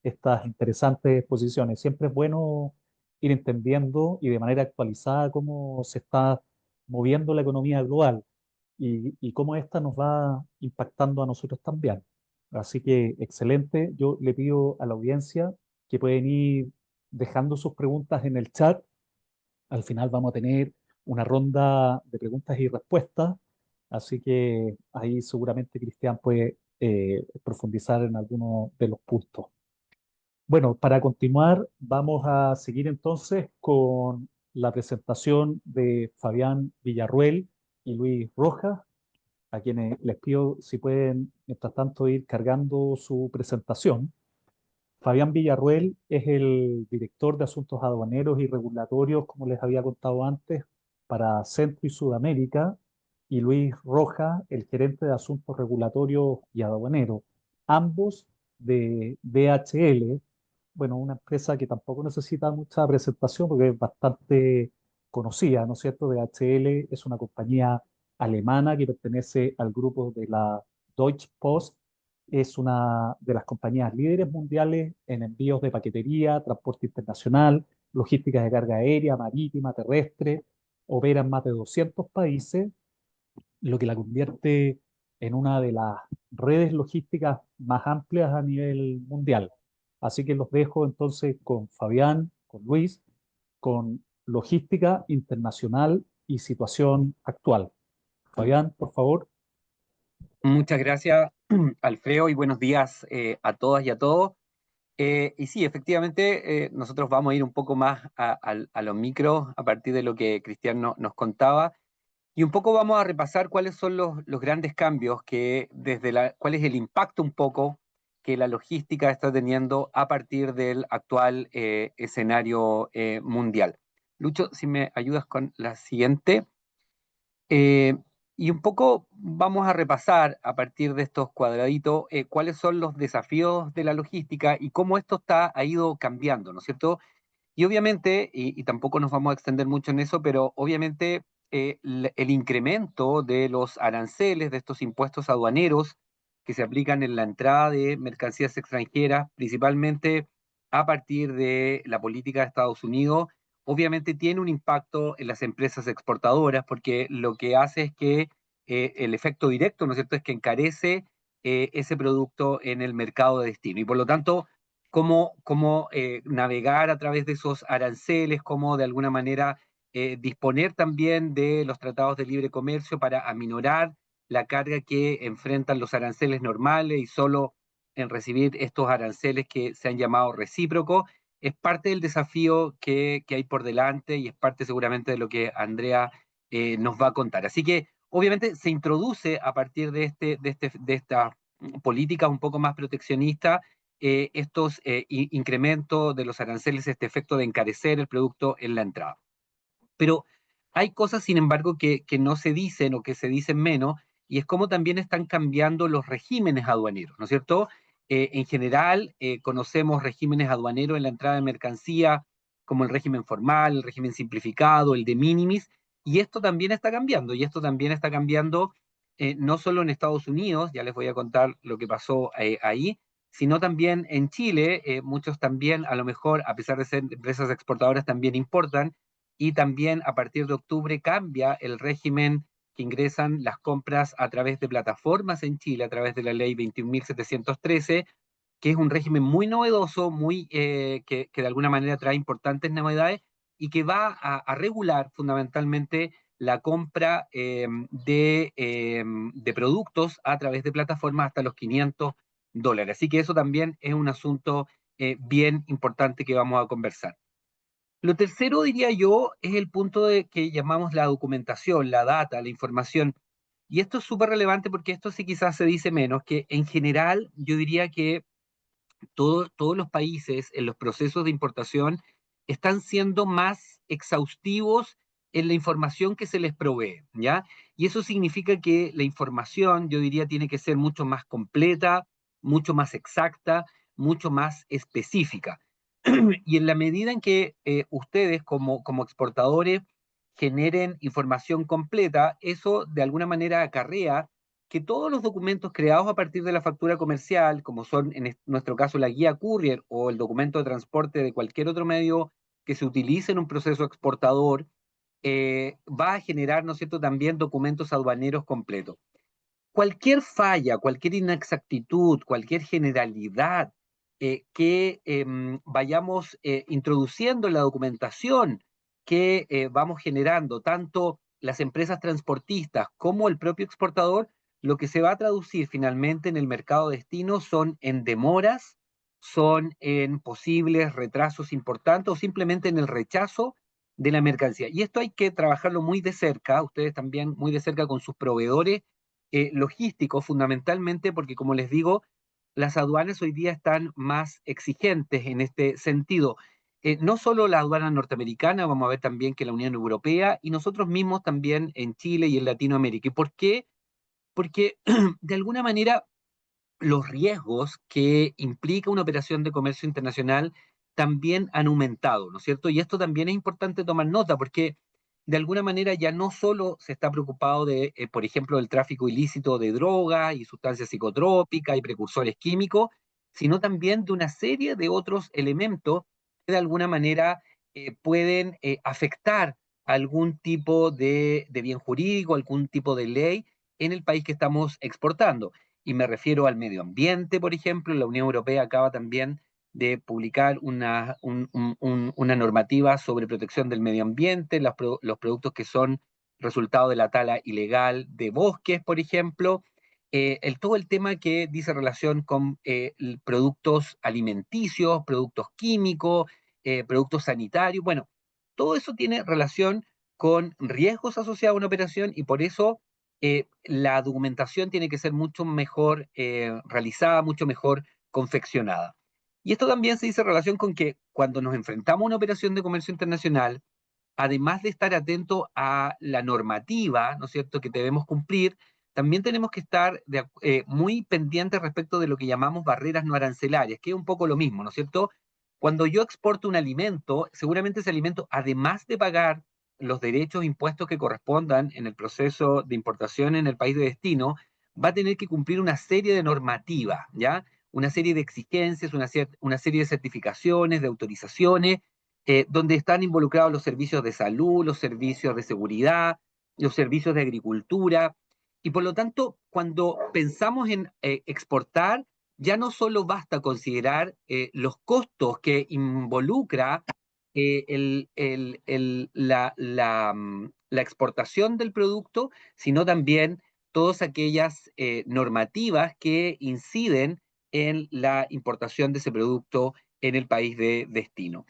estas interesantes exposiciones. Siempre es bueno ir entendiendo y de manera actualizada cómo se está moviendo la economía global y cómo esta nos va impactando a nosotros también. Así que excelente. Yo le pido a la audiencia que pueden ir dejando sus preguntas en el chat. Al final vamos a tener una ronda de preguntas y respuestas. Así que ahí seguramente Cristian puede profundizar en algunos de los puntos. Bueno, para continuar, vamos a seguir entonces con la presentación de Fabián Villarruel y Luis Rojas, a quienes les pido si pueden, mientras tanto, ir cargando su presentación. Fabián Villarruel es el director de Asuntos Aduaneros y Regulatorios, como les había contado antes, para Centro y Sudamérica, y Luis Rojas, el gerente de Asuntos Regulatorios y Aduaneros, ambos de DHL, bueno, una empresa que tampoco necesita mucha presentación porque es bastante conocida, ¿no es cierto? DHL es una compañía alemana que pertenece al grupo de la Deutsche Post, es una de las compañías líderes mundiales en envíos de paquetería, transporte internacional, logística de carga aérea, marítima, terrestre, opera en más de 200 países, lo que la convierte en una de las redes logísticas más amplias a nivel mundial. Así que los dejo entonces con Fabián, con Luis, con logística internacional y situación actual. Fabián, por favor. Muchas gracias, Alfredo, y buenos días a todas y a todos. Y sí, efectivamente, nosotros vamos a ir un poco más a los micros a partir de lo que Cristian nos contaba, y un poco vamos a repasar cuáles son los grandes cambios cuál es el impacto un poco que la logística está teniendo a partir del actual escenario mundial. Lucho, si me ayudas con la siguiente. Eh, y un poco vamos a repasar a partir de estos cuadraditos cuáles son los desafíos de la logística y cómo ha ido cambiando, ¿no es cierto? Y obviamente, y tampoco nos vamos a extender mucho en eso, pero obviamente el incremento de los aranceles, de estos impuestos aduaneros que se aplican en la entrada de mercancías extranjeras, principalmente a partir de la política de Estados Unidos, obviamente tiene un impacto en las empresas exportadoras, porque lo que hace es que el efecto directo, ¿no es cierto?, es que encarece ese producto en el mercado de destino. Y por lo tanto, cómo navegar a través de esos aranceles, cómo de alguna manera disponer también de los tratados de libre comercio para aminorar la carga que enfrentan los aranceles normales y solo en recibir estos aranceles que se han llamado recíprocos, es parte del desafío que hay por delante y es parte seguramente de lo que Andrea nos va a contar. Así que obviamente se introduce a partir de esta política un poco más proteccionista estos incrementos de los aranceles, este efecto de encarecer el producto en la entrada. Pero hay cosas, sin embargo, que no se dicen o que se dicen menos, y es cómo también están cambiando los regímenes aduaneros, ¿no es cierto? En general, conocemos regímenes aduaneros en la entrada de mercancía, como el régimen formal, el régimen simplificado, el de minimis, y esto también está cambiando, no solo en Estados Unidos, ya les voy a contar lo que pasó ahí, sino también en Chile. Muchos también, a lo mejor, a pesar de ser empresas exportadoras, también importan, y también a partir de octubre cambia el régimen que ingresan las compras a través de plataformas en Chile, a través de la ley 21.713, que es un régimen muy novedoso, que de alguna manera trae importantes novedades y que va a regular fundamentalmente la compra de productos a través de plataformas hasta los $500. Así que eso también es un asunto bien importante que vamos a conversar. Lo tercero, diría yo, es el punto que llamamos la documentación, la data, la información. Y esto es súper relevante porque esto sí quizás se dice menos, que en general yo diría que todos los países en los procesos de importación están siendo más exhaustivos en la información que se les provee, ¿ya? Y eso significa que la información, yo diría, tiene que ser mucho más completa, mucho más exacta, mucho más específica. Y en la medida en que ustedes como exportadores generen información completa, eso de alguna manera acarrea que todos los documentos creados a partir de la factura comercial, como son en nuestro caso la guía Courier o el documento de transporte de cualquier otro medio que se utilice en un proceso exportador, va a generar, ¿no es cierto?, también documentos aduaneros completos. Cualquier falla, cualquier inexactitud, cualquier generalidad que vayamos introduciendo en la documentación que vamos generando, tanto las empresas transportistas como el propio exportador, lo que se va a traducir finalmente en el mercado destino son en demoras, son en posibles retrasos importantes o simplemente en el rechazo de la mercancía. Y esto hay que trabajarlo muy de cerca, ustedes también muy de cerca con sus proveedores logísticos, fundamentalmente porque, como les digo, las aduanas hoy día están más exigentes en este sentido. No solo la aduana norteamericana, vamos a ver también que la Unión Europea y nosotros mismos también en Chile y en Latinoamérica. ¿Y por qué? Porque de alguna manera los riesgos que implica una operación de comercio internacional también han aumentado, ¿no es cierto? Y esto también es importante tomar nota porque de alguna manera ya no solo se está preocupado de, por ejemplo, el tráfico ilícito de drogas y sustancias psicotrópicas y precursores químicos, sino también de una serie de otros elementos que de alguna manera pueden afectar algún tipo de bien jurídico, algún tipo de ley en el país que estamos exportando. Y me refiero al medio ambiente, por ejemplo. La Unión Europea acaba también de publicar una normativa sobre protección del medio ambiente, los productos que son resultado de la tala ilegal de bosques, por ejemplo, todo el tema que dice relación con productos alimenticios, productos químicos, productos sanitarios. Bueno, todo eso tiene relación con riesgos asociados a una operación y por eso la documentación tiene que ser mucho mejor realizada, mucho mejor confeccionada. Y esto también se dice en relación con que cuando nos enfrentamos a una operación de comercio internacional, además de estar atento a la normativa, ¿no es cierto?, que debemos cumplir, también tenemos que estar muy pendientes respecto de lo que llamamos barreras no arancelarias, que es un poco lo mismo, ¿no es cierto? Cuando yo exporto un alimento, seguramente ese alimento, además de pagar los derechos e impuestos que correspondan en el proceso de importación en el país de destino, va a tener que cumplir una serie de normativas, ¿ya? Una serie de exigencias, una serie de certificaciones, de autorizaciones, donde están involucrados los servicios de salud, los servicios de seguridad, los servicios de agricultura, y por lo tanto, cuando pensamos en exportar, ya no solo basta considerar los costos que involucra la exportación del producto, sino también todas aquellas normativas que inciden en la importación de ese producto en el país de destino.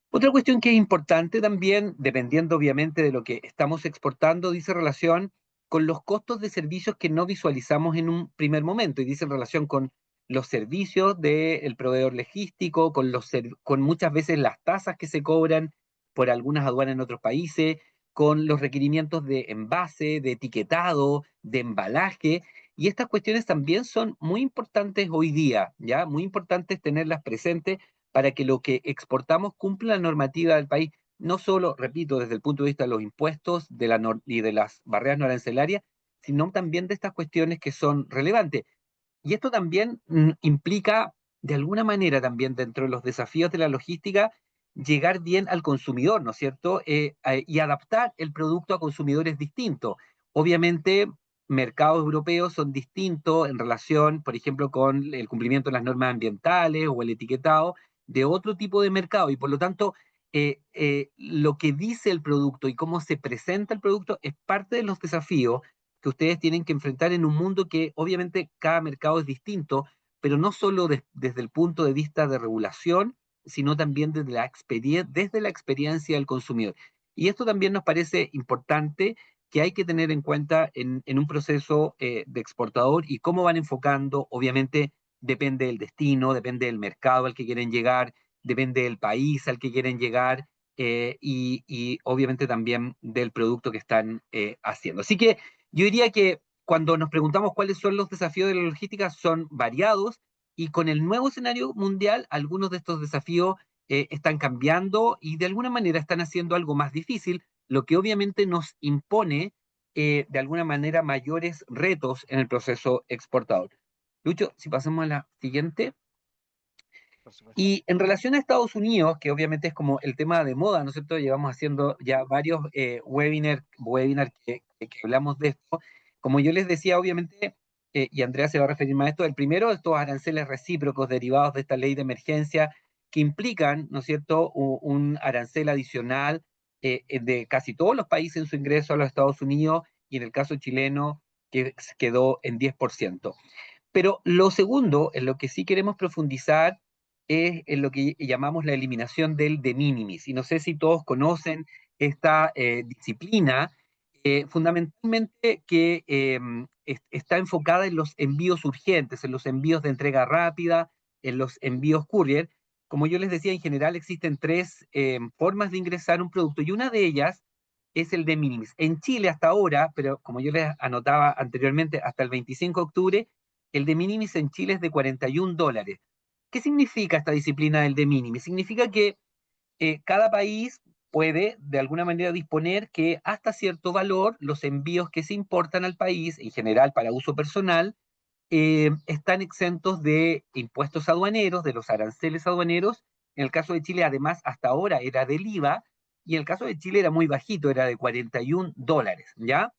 Otra cuestión que es importante también, dependiendo obviamente de lo que estamos exportando, dice relación con los costos de servicios que no visualizamos en un primer momento y dice relación con los servicios del proveedor logístico, con muchas veces las tasas que se cobran por algunas aduanas en otros países, con los requerimientos de envase, de etiquetado, de embalaje. Y estas cuestiones también son muy importantes hoy día, ¿ya? Muy importantes tenerlas presentes para que lo que exportamos cumpla la normativa del país, no solo, repito, desde el punto de vista de los impuestos y de las barreras no arancelarias, sino también de estas cuestiones que son relevantes. Y esto también implica, de alguna manera, también dentro de los desafíos de la logística, llegar bien al consumidor, ¿no es cierto? Y adaptar el producto a consumidores distintos. Obviamente, mercados europeos son distintos en relación, por ejemplo, con el cumplimiento de las normas ambientales o el etiquetado de otro tipo de mercado. Y por lo tanto, lo que dice el producto y cómo se presenta el producto es parte de los desafíos que ustedes tienen que enfrentar en un mundo que obviamente cada mercado es distinto, pero no solo desde el punto de vista de regulación, sino también desde la experiencia del consumidor. Y esto también nos parece importante que hay que tener en cuenta en un proceso de exportador y cómo van enfocando, obviamente, depende del destino, depende del mercado al que quieren llegar, depende del país al que quieren llegar, y obviamente también del producto que están haciendo. Así que yo diría que cuando nos preguntamos cuáles son los desafíos de la logística, son variados, y con el nuevo escenario mundial, algunos de estos desafíos están cambiando y de alguna manera están haciendo algo más difícil, lo que obviamente nos impone de alguna manera mayores retos en el proceso exportador. Lucho, si pasamos a la siguiente. Por supuesto. Y en relación a Estados Unidos, que obviamente es como el tema de moda, ¿no es cierto? Llevamos haciendo ya varios webinars que hablamos de esto. Como yo les decía, obviamente, y Andrea se va a referir más a esto, el primero, estos aranceles recíprocos derivados de esta ley de emergencia que implican, ¿no es cierto?, un arancel adicional de casi todos los países en su ingreso a los Estados Unidos, y en el caso chileno, que quedó en 10%. Pero lo segundo, en lo que sí queremos profundizar, es en lo que llamamos la eliminación del de minimis. Y no sé si todos conocen esta disciplina, fundamentalmente que está enfocada en los envíos urgentes, en los envíos de entrega rápida, en los envíos courier. Como yo les decía, en general existen tres formas de ingresar un producto, y una de ellas es el de minimis. En Chile hasta ahora, pero como yo les anotaba anteriormente, hasta el 25 de octubre, el de minimis en Chile es de $41. ¿Qué significa esta disciplina del de minimis? Significa que cada país puede de alguna manera disponer que hasta cierto valor los envíos que se importan al país, en general para uso personal, están exentos de impuestos aduaneros, de los aranceles aduaneros. En el caso de Chile, además, hasta ahora era del IVA, y en el caso de Chile era muy bajito, era de $41, ¿ya?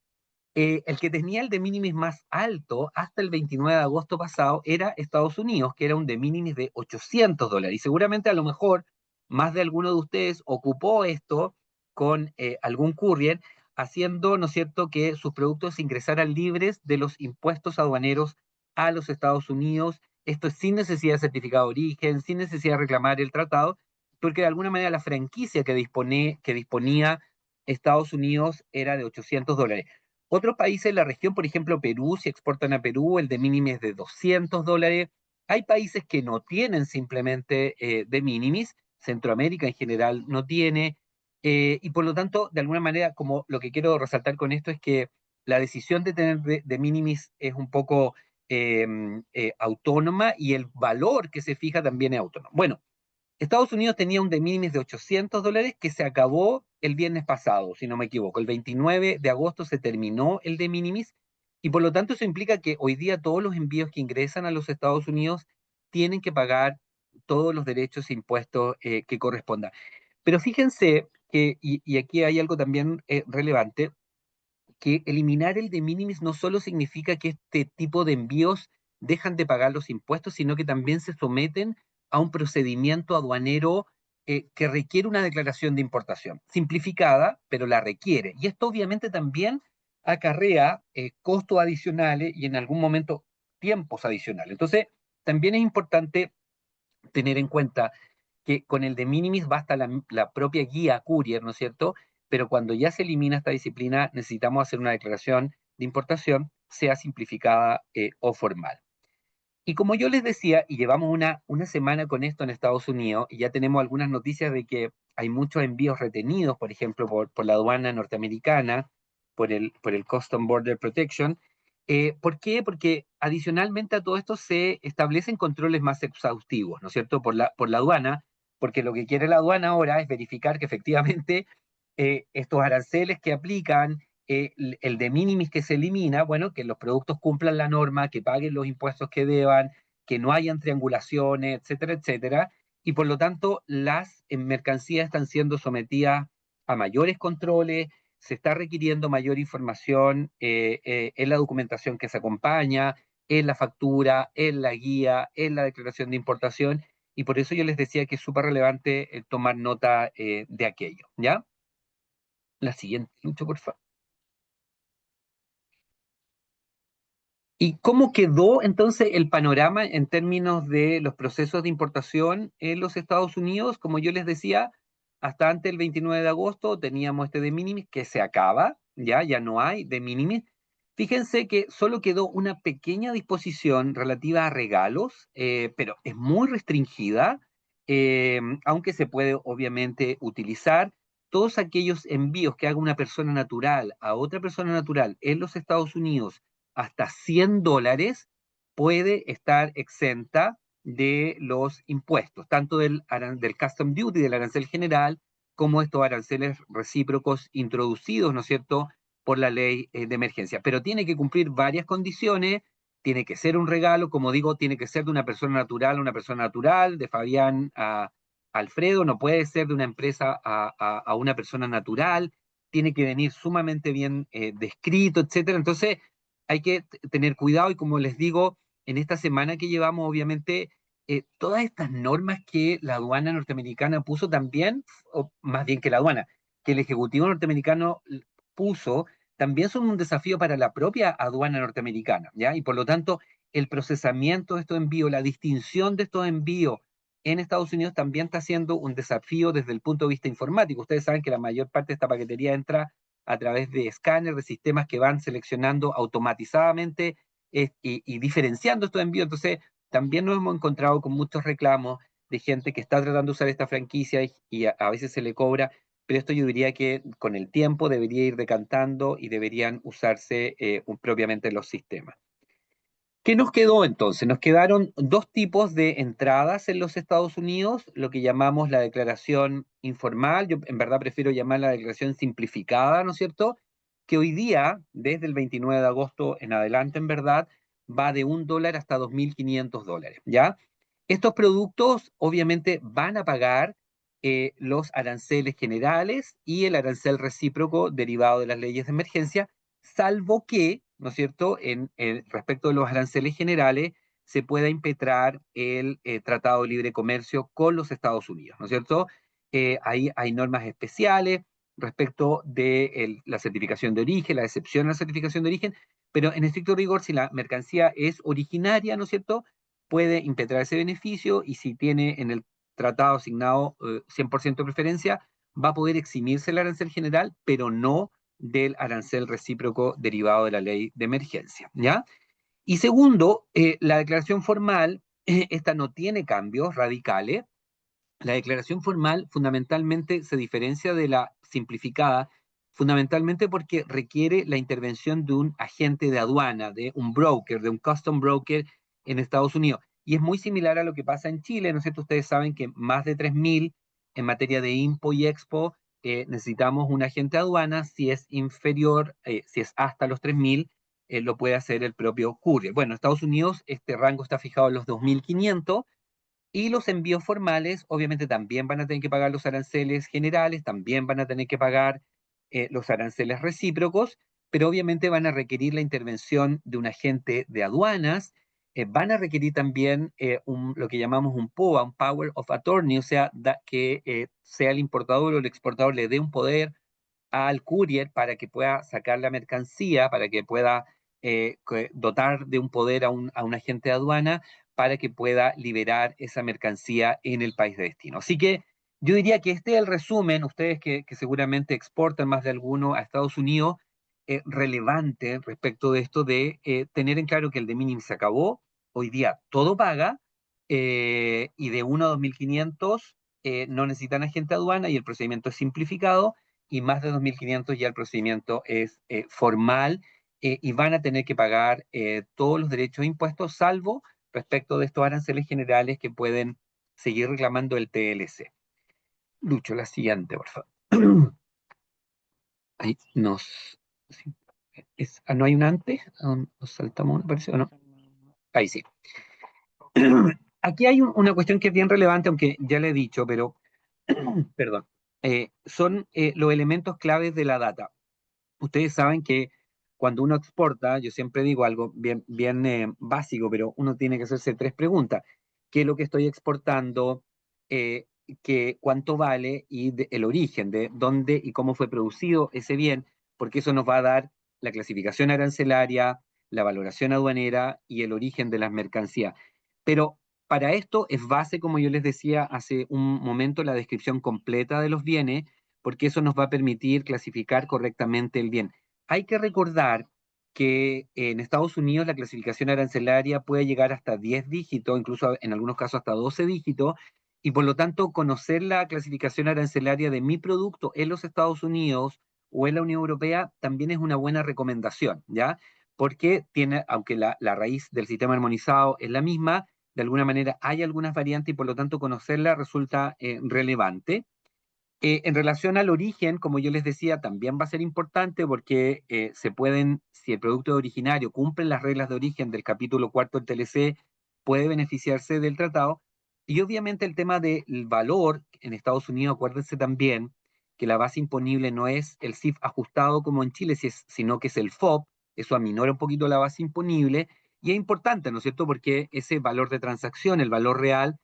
El que tenía el de minimis más alto hasta el 29 de agosto pasado era Estados Unidos, que era un de minimis de $800. Y seguramente a lo mejor más de alguno de ustedes ocupó esto con algún courier, haciendo, ¿no es cierto?, que sus productos ingresaran libres de los impuestos aduaneros a los Estados Unidos. Esto es sin necesidad de certificado de origen, sin necesidad de reclamar el tratado, porque de alguna manera la franquicia que disponía Estados Unidos era de $800. Otros países de la región, por ejemplo Perú, si exportan a Perú, el de minimis es de $200. Hay países que no tienen simplemente de minimis, Centroamérica en general no tiene, y por lo tanto, de alguna manera, como lo que quiero resaltar con esto es que la decisión de tener de minimis es un poco autónoma, y el valor que se fija también es autónomo. Bueno, Estados Unidos tenía un de minimis de $800 que se acabó el viernes pasado, si no me equivoco. El 29 de agosto se terminó el de minimis, y por lo tanto eso implica que hoy día todos los envíos que ingresan a los Estados Unidos tienen que pagar todos los derechos e impuestos que correspondan. Pero fíjense que, y aquí hay algo también relevante, que eliminar el de minimis no solo significa que este tipo de envíos dejan de pagar los impuestos, sino que también se someten a un procedimiento aduanero que requiere una declaración de importación, simplificada, pero la requiere. Y esto obviamente también acarrea costos adicionales y en algún momento tiempos adicionales. Entonces, también es importante tener en cuenta que con el de minimis basta la propia guía courier, ¿no es cierto? Pero cuando ya se elimina esta disciplina, necesitamos hacer una declaración de importación, sea simplificada o formal. Y como yo les decía, y llevamos una semana con esto en Estados Unidos, y ya tenemos algunas noticias de que hay muchos envíos retenidos, por ejemplo, por la aduana norteamericana, por el Custom Border Protection. ¿Por qué? Porque adicionalmente a todo esto se establecen controles más exhaustivos, ¿no es cierto?, por la aduana, porque lo que quiere la aduana ahora es verificar que efectivamente estos aranceles que aplican, el de minimis que se elimina, bueno, que los productos cumplan la norma, que paguen los impuestos que deban, que no hayan triangulaciones, etcétera, etcétera, y por lo tanto las mercancías están siendo sometidas a mayores controles, se está requiriendo mayor información en la documentación que se acompaña, en la factura, en la guía, en la declaración de importación, y por eso yo les decía que es súper relevante tomar nota de aquello, ¿ya? La siguiente, Lucho, por favor. ¿Y cómo quedó entonces el panorama en términos de los procesos de importación en los Estados Unidos? Como yo les decía, hasta antes del 29 de agosto teníamos este de minimis que se acaba, ya no hay de minimis, Fíjense que solo quedó una pequeña disposición relativa a regalos, pero es muy restringida, aunque se puede obviamente utilizar todos aquellos envíos que haga una persona natural a otra persona natural en los Estados Unidos hasta $100 puede estar exenta de los impuestos, tanto del Custom Duty, del arancel general, como estos aranceles recíprocos introducidos, ¿no es cierto?, por la ley de emergencia. Pero tiene que cumplir varias condiciones, tiene que ser un regalo, como digo, tiene que ser de una persona natural a una persona natural, de Fabián a Alfredo, no puede ser de una empresa a una persona natural, tiene que venir sumamente bien descrito, etcétera. Entonces, hay que tener cuidado y como les digo, en esta semana que llevamos, obviamente, todas estas normas que la aduana norteamericana puso también, o más bien que la aduana, que el Ejecutivo norteamericano puso, también son un desafío para la propia aduana norteamericana, ¿ya? Y por lo tanto, el procesamiento de estos envíos, la distinción de estos envíos en Estados Unidos también está siendo un desafío desde el punto de vista informático. Ustedes saben que la mayor parte de esta paquetería entra a través de escáneres, de sistemas que van seleccionando automatizadamente y diferenciando estos envíos. Entonces, también nos hemos encontrado con muchos reclamos de gente que está tratando de usar esta franquicia y a veces se le cobra, pero esto yo diría que con el tiempo debería ir decantando y deberían usarse propiamente los sistemas. ¿Qué nos quedó entonces? Nos quedaron dos tipos de entradas en los Estados Unidos, lo que llamamos la declaración informal, yo en verdad prefiero llamarla declaración simplificada, ¿no es cierto? Que hoy día, desde el 29 de agosto en adelante, en verdad, va de $1 hasta $2.500, ¿ya? Estos productos obviamente van a pagar los aranceles generales y el arancel recíproco derivado de las leyes de emergencia, salvo que, ¿no es cierto?, respecto de los aranceles generales, se pueda impetrar el Tratado de Libre Comercio con los Estados Unidos, ¿no es cierto? Ahí hay normas especiales respecto de la certificación de origen, la excepción a la certificación de origen, pero en estricto rigor, si la mercancía es originaria, ¿no es cierto?, puede impetrar ese beneficio y si tiene en el tratado asignado 100% de preferencia, va a poder eximirse el arancel general, pero no del arancel recíproco derivado de la ley de emergencia, ¿ya? Y segundo, la declaración formal, esta no tiene cambios radicales. La declaración formal fundamentalmente se diferencia de la simplificada, fundamentalmente porque requiere la intervención de un agente de aduana, de un broker, de un custom broker en Estados Unidos. Y es muy similar a lo que pasa en Chile, ¿no es cierto? Ustedes saben que más de 3.000 en materia de IMPO y EXPO necesitamos un agente de aduana. Si es inferior, si es hasta los 3.000, lo puede hacer el propio courier. Bueno, en Estados Unidos este rango está fijado en los 2.500. Y los envíos formales, obviamente, también van a tener que pagar los aranceles generales, también van a tener que pagar los aranceles recíprocos, pero obviamente van a requerir la intervención de un agente de aduanas, van a requerir también lo que llamamos un POA, un Power of Attorney, o sea, que sea el importador o el exportador le dé un poder al courier para que pueda sacar la mercancía, para que pueda dotar de un poder a un agente de aduana para que pueda liberar esa mercancía en el país de destino. Así que yo diría que este es el resumen, ustedes que seguramente exportan más de alguno a Estados Unidos, relevante respecto de esto de tener en claro que el de minimis se acabó, hoy día todo paga, y de 1 a 2.500 no necesitan agente de aduana y el procedimiento es simplificado, y más de 2.500 ya el procedimiento es formal, y van a tener que pagar todos los derechos e impuestos, salvo respecto de estos aranceles generales que pueden seguir reclamando el TLC. Lucho, la siguiente, por favor. Ahí sí, ¿no hay un antes? ¿Nos saltamos una, parece, o no? Ahí sí. Aquí hay una cuestión que es bien relevante, aunque ya le he dicho, pero, perdón, son los elementos claves de la data. Ustedes saben que cuando uno exporta, yo siempre digo algo bien, bien básico, pero uno tiene que hacerse tres preguntas. ¿Qué es lo que estoy exportando? ¿Cuánto vale? Y el origen, de dónde y cómo fue producido ese bien, porque eso nos va a dar la clasificación arancelaria, la valoración aduanera y el origen de las mercancías. Pero para esto es base, como yo les decía hace un momento, la descripción completa de los bienes, porque eso nos va a permitir clasificar correctamente el bien. Hay que recordar que en Estados Unidos la clasificación arancelaria puede llegar hasta 10 dígitos, incluso en algunos casos hasta 12 dígitos, y por lo tanto conocer la clasificación arancelaria de mi producto en los Estados Unidos o en la Unión Europea también es una buena recomendación, ¿ya? Porque tiene, aunque la raíz del sistema armonizado es la misma, de alguna manera hay algunas variantes y por lo tanto conocerla resulta relevante. En relación al origen, como yo les decía, también va a ser importante porque si el producto es originario cumple las reglas de origen del capítulo cuarto del TLC, puede beneficiarse del tratado. Y obviamente el tema del valor en Estados Unidos, acuérdense también que la base imponible no es el CIF ajustado como en Chile, sino que es el FOB, eso aminora un poquito la base imponible, y es importante, ¿no es cierto? Porque ese valor de transacción, el valor real,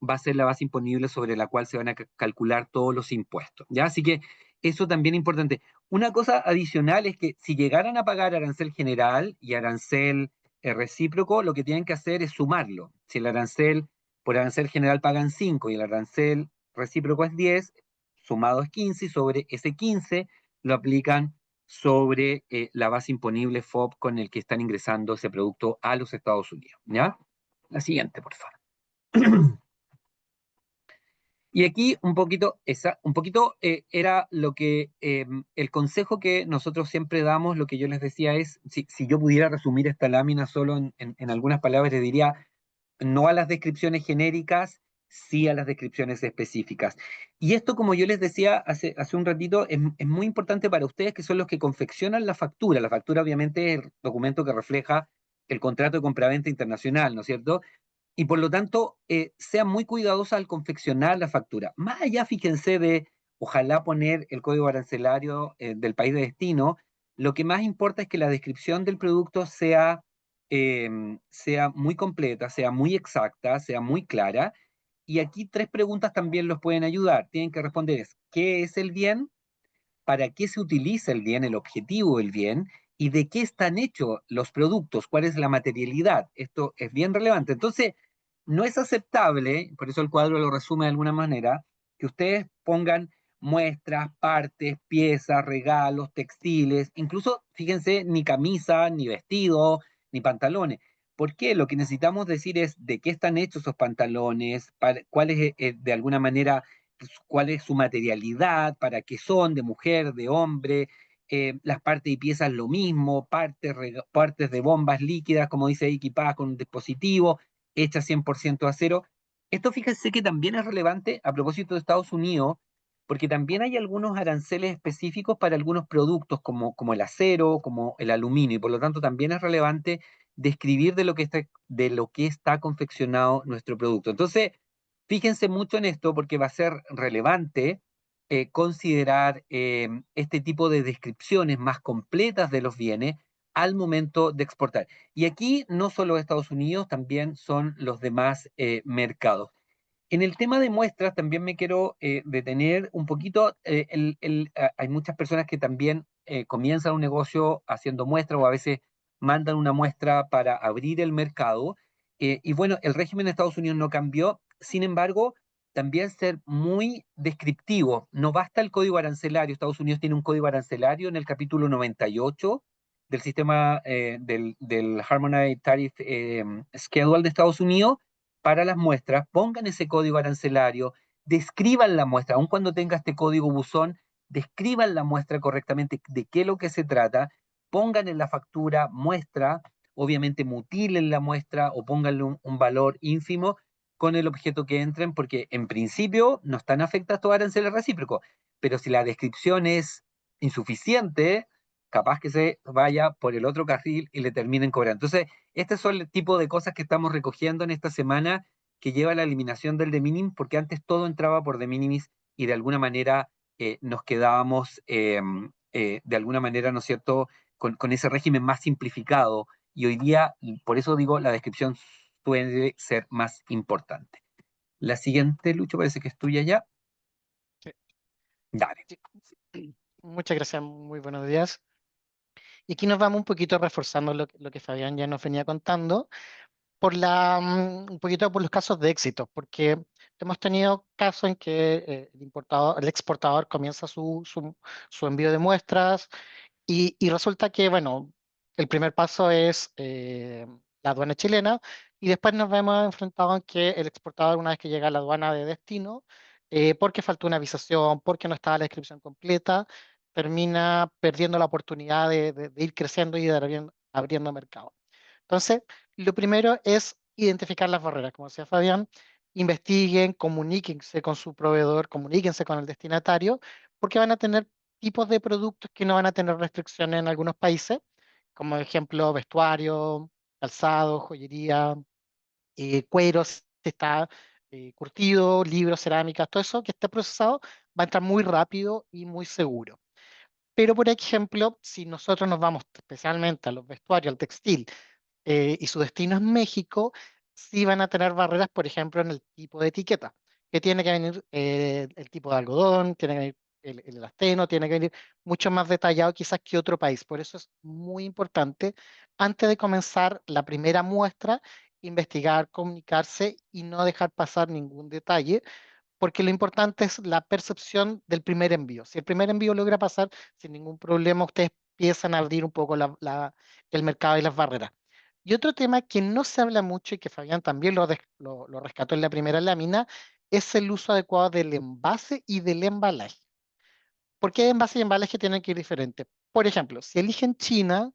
va a ser la base imponible sobre la cual se van a calcular todos los impuestos, ¿ya? Así que eso también es importante. Una cosa adicional es que si llegaran a pagar arancel general y arancel recíproco, lo que tienen que hacer es sumarlo. Si el arancel, por arancel general pagan 5 y el arancel recíproco es 10, sumado es 15 y sobre ese 15 lo aplican sobre la base imponible FOB con el que están ingresando ese producto a los Estados Unidos, ¿ya? La siguiente, por favor. Y aquí un poquito era lo que el consejo que nosotros siempre damos, lo que yo les decía es, si yo pudiera resumir esta lámina solo en algunas palabras, le diría no a las descripciones genéricas, sí a las descripciones específicas. Y esto, como yo les decía hace un ratito, es muy importante para ustedes que son los que confeccionan la factura. La factura obviamente es el documento que refleja el contrato de compraventa internacional, ¿no es cierto? Y por lo tanto, sean muy cuidadosos al confeccionar la factura. Más allá, fíjense de, ojalá poner el código arancelario del país de destino, lo que más importa es que la descripción del producto sea muy completa, sea muy exacta, sea muy clara. Y aquí tres preguntas también los pueden ayudar. Tienen que responder es, ¿qué es el bien? ¿Para qué se utiliza el bien, el objetivo del bien? ¿Y de qué están hechos los productos? ¿Cuál es la materialidad? Esto es bien relevante. Entonces, no es aceptable, por eso el cuadro lo resume de alguna manera, que ustedes pongan muestras, partes, piezas, regalos, textiles, incluso, fíjense, ni camisa, ni vestido, ni pantalones. ¿Por qué? Lo que necesitamos decir es de qué están hechos esos pantalones, cuál es de alguna manera cuál es su materialidad, para qué son, de mujer, de hombre, las partes y piezas lo mismo, partes de bombas líquidas, como dice Iki Paz, con un dispositivo, hechas 100% acero. Esto fíjense que también es relevante a propósito de Estados Unidos, porque también hay algunos aranceles específicos para algunos productos, como el acero, como el aluminio, y por lo tanto también es relevante describir de lo que está confeccionado nuestro producto. Entonces, fíjense mucho en esto porque va a ser relevante considerar este tipo de descripciones más completas de los bienes al momento de exportar. Y aquí no solo Estados Unidos, también son los demás mercados. En el tema de muestras también me quiero detener un poquito. Hay muchas personas que también comienzan un negocio haciendo muestras o a veces mandan una muestra para abrir el mercado. Y bueno, el régimen de Estados Unidos no cambió. Sin embargo, también ser muy descriptivo. No basta el código arancelario. Estados Unidos tiene un código arancelario en el capítulo 98 del sistema del Harmonized Tariff Schedule de Estados Unidos para las muestras, pongan ese código arancelario, describan la muestra, aun cuando tenga este código buzón, describan la muestra correctamente de qué es lo que se trata, pongan en la factura muestra, obviamente mutilen la muestra o pónganle un valor ínfimo con el objeto que entren, porque en principio no están afectados a aranceles recíprocos, pero si la descripción es insuficiente, capaz que se vaya por el otro carril y le terminen cobrando. Entonces, este son el tipo de cosas que estamos recogiendo en esta semana que lleva a la eliminación del de minimis, porque antes todo entraba por de minimis y de alguna manera nos quedábamos, de alguna manera, ¿no es cierto?, con ese régimen más simplificado. Y hoy día, por eso digo, la descripción puede ser más importante. La siguiente, Lucho, parece que es tuya ya. Sí. Dale. Sí. Muchas gracias, muy buenos días. Y aquí nos vamos un poquito reforzando lo que Fabián ya nos venía contando, un poquito por los casos de éxito, porque hemos tenido casos en que el exportador comienza su envío de muestras y resulta que, bueno, el primer paso es la aduana chilena y después nos vemos enfrentados en que el exportador, una vez que llega a la aduana de destino, porque faltó una avisación, porque no estaba la descripción completa, termina perdiendo la oportunidad de ir creciendo y de abriendo mercado. Entonces, lo primero es identificar las barreras, como decía Fabián, investiguen, comuníquense con su proveedor, comuníquense con el destinatario, porque van a tener tipos de productos que no van a tener restricciones en algunos países, como ejemplo vestuario, calzado, joyería, cueros, si está curtido, libros, cerámicas, todo eso que esté procesado va a entrar muy rápido y muy seguro. Pero, por ejemplo, si nosotros nos vamos especialmente a los vestuarios, al textil, y su destino es México, sí van a tener barreras, por ejemplo, en el tipo de etiqueta, que tiene que venir el tipo de algodón, tiene que venir el elastano, tiene que venir mucho más detallado quizás que otro país. Por eso es muy importante, antes de comenzar la primera muestra, investigar, comunicarse y no dejar pasar ningún detalle, porque lo importante es la percepción del primer envío. Si el primer envío logra pasar sin ningún problema, ustedes empiezan a abrir un poco el mercado y las barreras. Y otro tema que no se habla mucho y que Fabián también lo rescató en la primera lámina es el uso adecuado del envase y del embalaje. ¿Por qué envase y embalaje tienen que ir diferentes? Por ejemplo, si eligen China,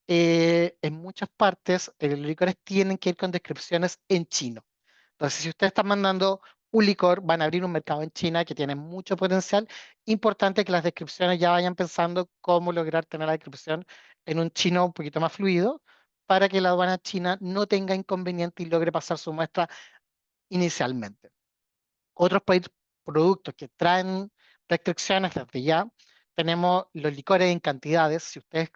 en muchas partes los licores tienen que ir con descripciones en chino. Entonces, si ustedes están mandando un licor, van a abrir un mercado en China que tiene mucho potencial. Importante que las descripciones ya vayan pensando cómo lograr tener la descripción en un chino un poquito más fluido para que la aduana china no tenga inconveniente y logre pasar su muestra inicialmente. Otros productos que traen restricciones desde ya, tenemos los licores en cantidades. Si ustedes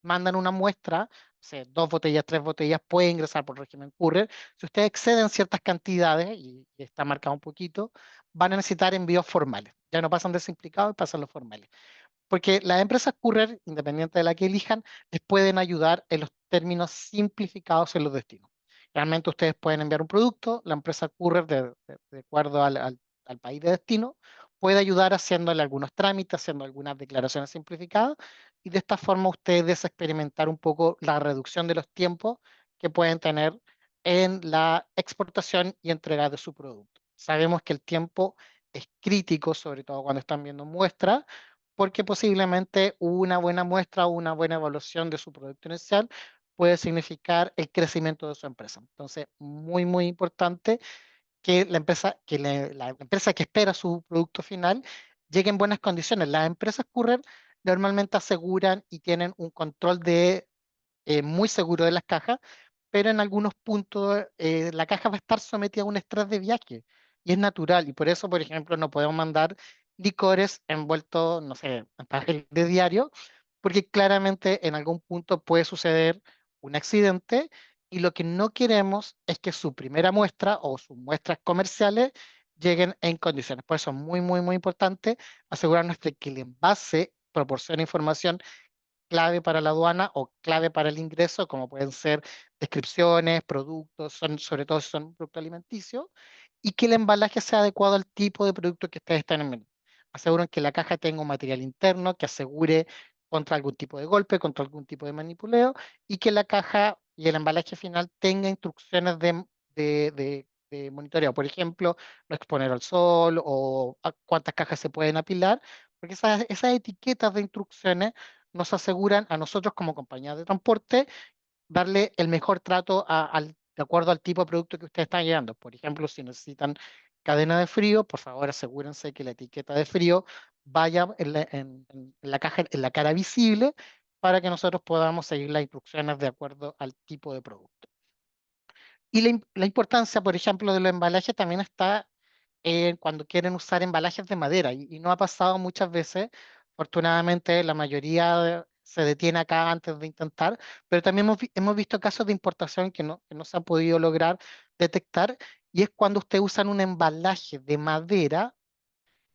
mandan una muestra, o sea, 2 botellas, 3 botellas, puede ingresar por régimen courier. Si ustedes exceden ciertas cantidades, y está marcado un poquito, van a necesitar envíos formales. Ya no pasan de simplificados, pasan los formales. Porque las empresas courier, independiente de la que elijan, les pueden ayudar en los términos simplificados en los destinos. Realmente ustedes pueden enviar un producto, la empresa courier, de acuerdo al país de destino, puede ayudar haciéndole algunos trámites, haciendo algunas declaraciones simplificadas, y de esta forma ustedes experimentar un poco la reducción de los tiempos que pueden tener en la exportación y entrega de su producto. Sabemos que el tiempo es crítico, sobre todo cuando están viendo muestras, porque posiblemente una buena muestra o una buena evaluación de su producto inicial puede significar el crecimiento de su empresa. Entonces, muy, muy importante que la empresa que espera su producto final llegue en buenas condiciones. Las empresas courier normalmente aseguran y tienen un control muy seguro de las cajas, pero en algunos puntos la caja va a estar sometida a un estrés de viaje y es natural. Y por eso, por ejemplo, no podemos mandar licores envueltos, no sé, en papel de diario, porque claramente en algún punto puede suceder un accidente y lo que no queremos es que su primera muestra o sus muestras comerciales lleguen en condiciones. Por eso es muy, muy, muy importante asegurarnos de que el envase proporciona información clave para la aduana o clave para el ingreso, como pueden ser descripciones, productos, sobre todo si son productos alimenticios, y que el embalaje sea adecuado al tipo de producto que ustedes están enviando. Aseguren que la caja tenga un material interno que asegure contra algún tipo de golpe, contra algún tipo de manipuleo, y que la caja y el embalaje final tenga instrucciones de monitoreo. Por ejemplo, no exponer al sol o a cuántas cajas se pueden apilar, porque esas etiquetas de instrucciones nos aseguran a nosotros como compañía de transporte darle el mejor trato de acuerdo al tipo de producto que ustedes están llevando. Por ejemplo, si necesitan cadena de frío, por favor asegúrense que la etiqueta de frío vaya en la caja, en la cara visible, para que nosotros podamos seguir las instrucciones de acuerdo al tipo de producto. Y la importancia, por ejemplo, de los embalajes también está cuando quieren usar embalajes de madera y no ha pasado muchas veces. Afortunadamente, la mayoría se detiene acá antes de intentar, pero también hemos visto casos de importación que no se ha podido lograr detectar, y es cuando ustedes usan un embalaje de madera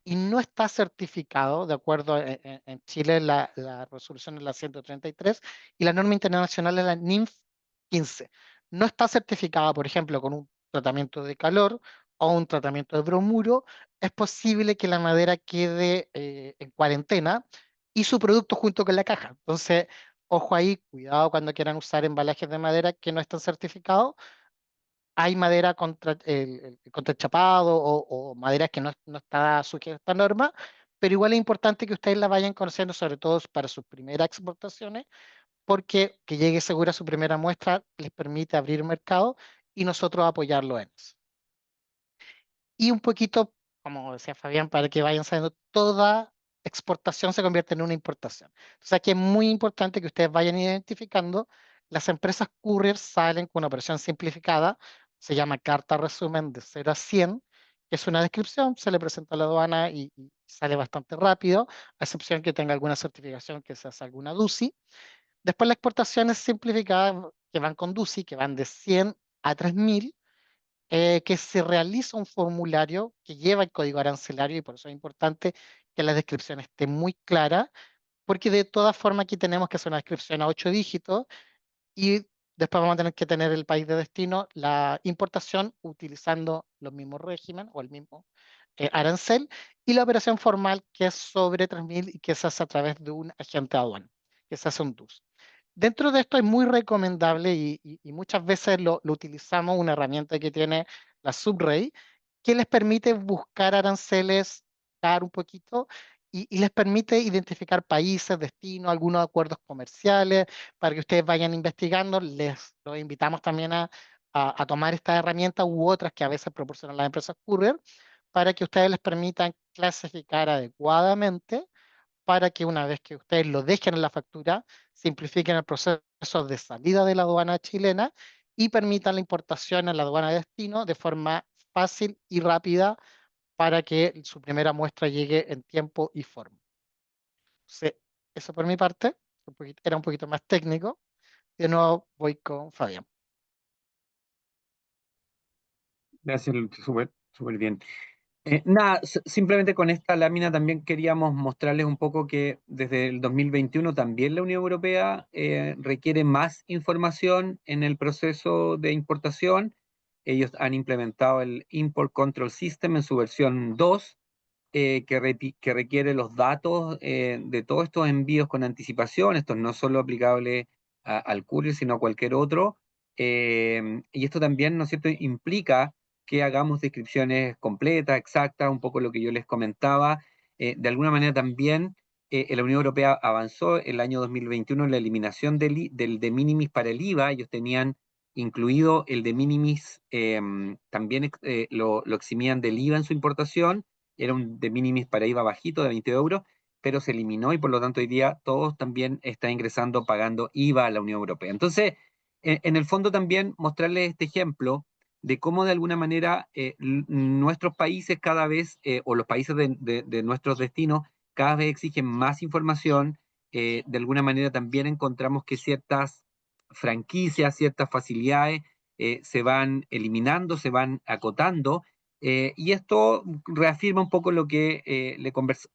y no está certificado, de acuerdo en Chile la resolución es la 133 y la norma internacional es la NINF 15. No está certificada, por ejemplo, con un tratamiento de calor o un tratamiento de bromuro, es posible que la madera quede en cuarentena y su producto junto con la caja. Entonces, Ojo ahí, cuidado cuando quieran usar embalajes de madera que no están certificados. Hay madera contra el chapado o madera que no está sujeta a esta norma, pero igual es importante que ustedes la vayan conociendo, sobre todo para sus primeras exportaciones, porque que llegue segura su primera muestra les permite abrir mercado y nosotros apoyarlo en eso. Y un poquito, como decía Fabián, para que vayan sabiendo, toda exportación se convierte en una importación. Entonces aquí es muy importante que ustedes vayan identificando, las empresas courier salen con una operación simplificada, se llama carta resumen de 0 a 100, que es una descripción, se le presenta a la aduana y sale bastante rápido, a excepción que tenga alguna certificación que se hace alguna DUCI. Después la exportación es simplificada, que van con DUCI, que van de 100 a 3000, que se realiza un formulario que lleva el código arancelario y por eso es importante que la descripción esté muy clara, porque de todas formas aquí tenemos que hacer una descripción a 8 dígitos y después vamos a tener que tener el país de destino, la importación utilizando los mismos régimen o el mismo arancel y la operación formal que es sobre 3000 y que se hace a través de un agente de aduana, que se hace un DUS. Dentro de esto es muy recomendable y muchas veces lo utilizamos, una herramienta que tiene la Subrey, que les permite buscar aranceles, buscar un poquito y les permite identificar países, destinos, algunos acuerdos comerciales, para que ustedes vayan investigando. Los invitamos también a tomar esta herramienta u otras que a veces proporcionan las empresas courier, para que ustedes les permitan clasificar adecuadamente para que una vez que ustedes lo dejen en la factura, simplifiquen el proceso de salida de la aduana chilena y permitan la importación en la aduana de destino de forma fácil y rápida para que su primera muestra llegue en tiempo y forma. Entonces, eso por mi parte, era un poquito más técnico. De nuevo voy con Fabián. Gracias, Lucho, súper, súper bien. Nada, simplemente con esta lámina también queríamos mostrarles un poco que desde el 2021 también la Unión Europea requiere más información en el proceso de importación. Ellos han implementado el Import Control System en su versión 2, que requiere los datos de todos estos envíos con anticipación. Esto no es solo aplicable al courier, sino a cualquier otro. Y esto también, ¿no es cierto?, implica que hagamos descripciones completas, exactas, un poco lo que yo les comentaba. De alguna manera también la Unión Europea avanzó el año 2021 en la eliminación del de minimis para el IVA. Ellos tenían incluido el de minimis, también lo eximían del IVA en su importación, era un de minimis para IVA bajito de 20 euros, pero se eliminó y por lo tanto hoy día todos también están ingresando pagando IVA a la Unión Europea. Entonces, en el fondo también mostrarles este ejemplo de cómo de alguna manera nuestros países cada vez, o los países de nuestros destinos, cada vez exigen más información. De alguna manera también encontramos que ciertas franquicias, ciertas facilidades se van eliminando, se van acotando, y esto reafirma un poco lo que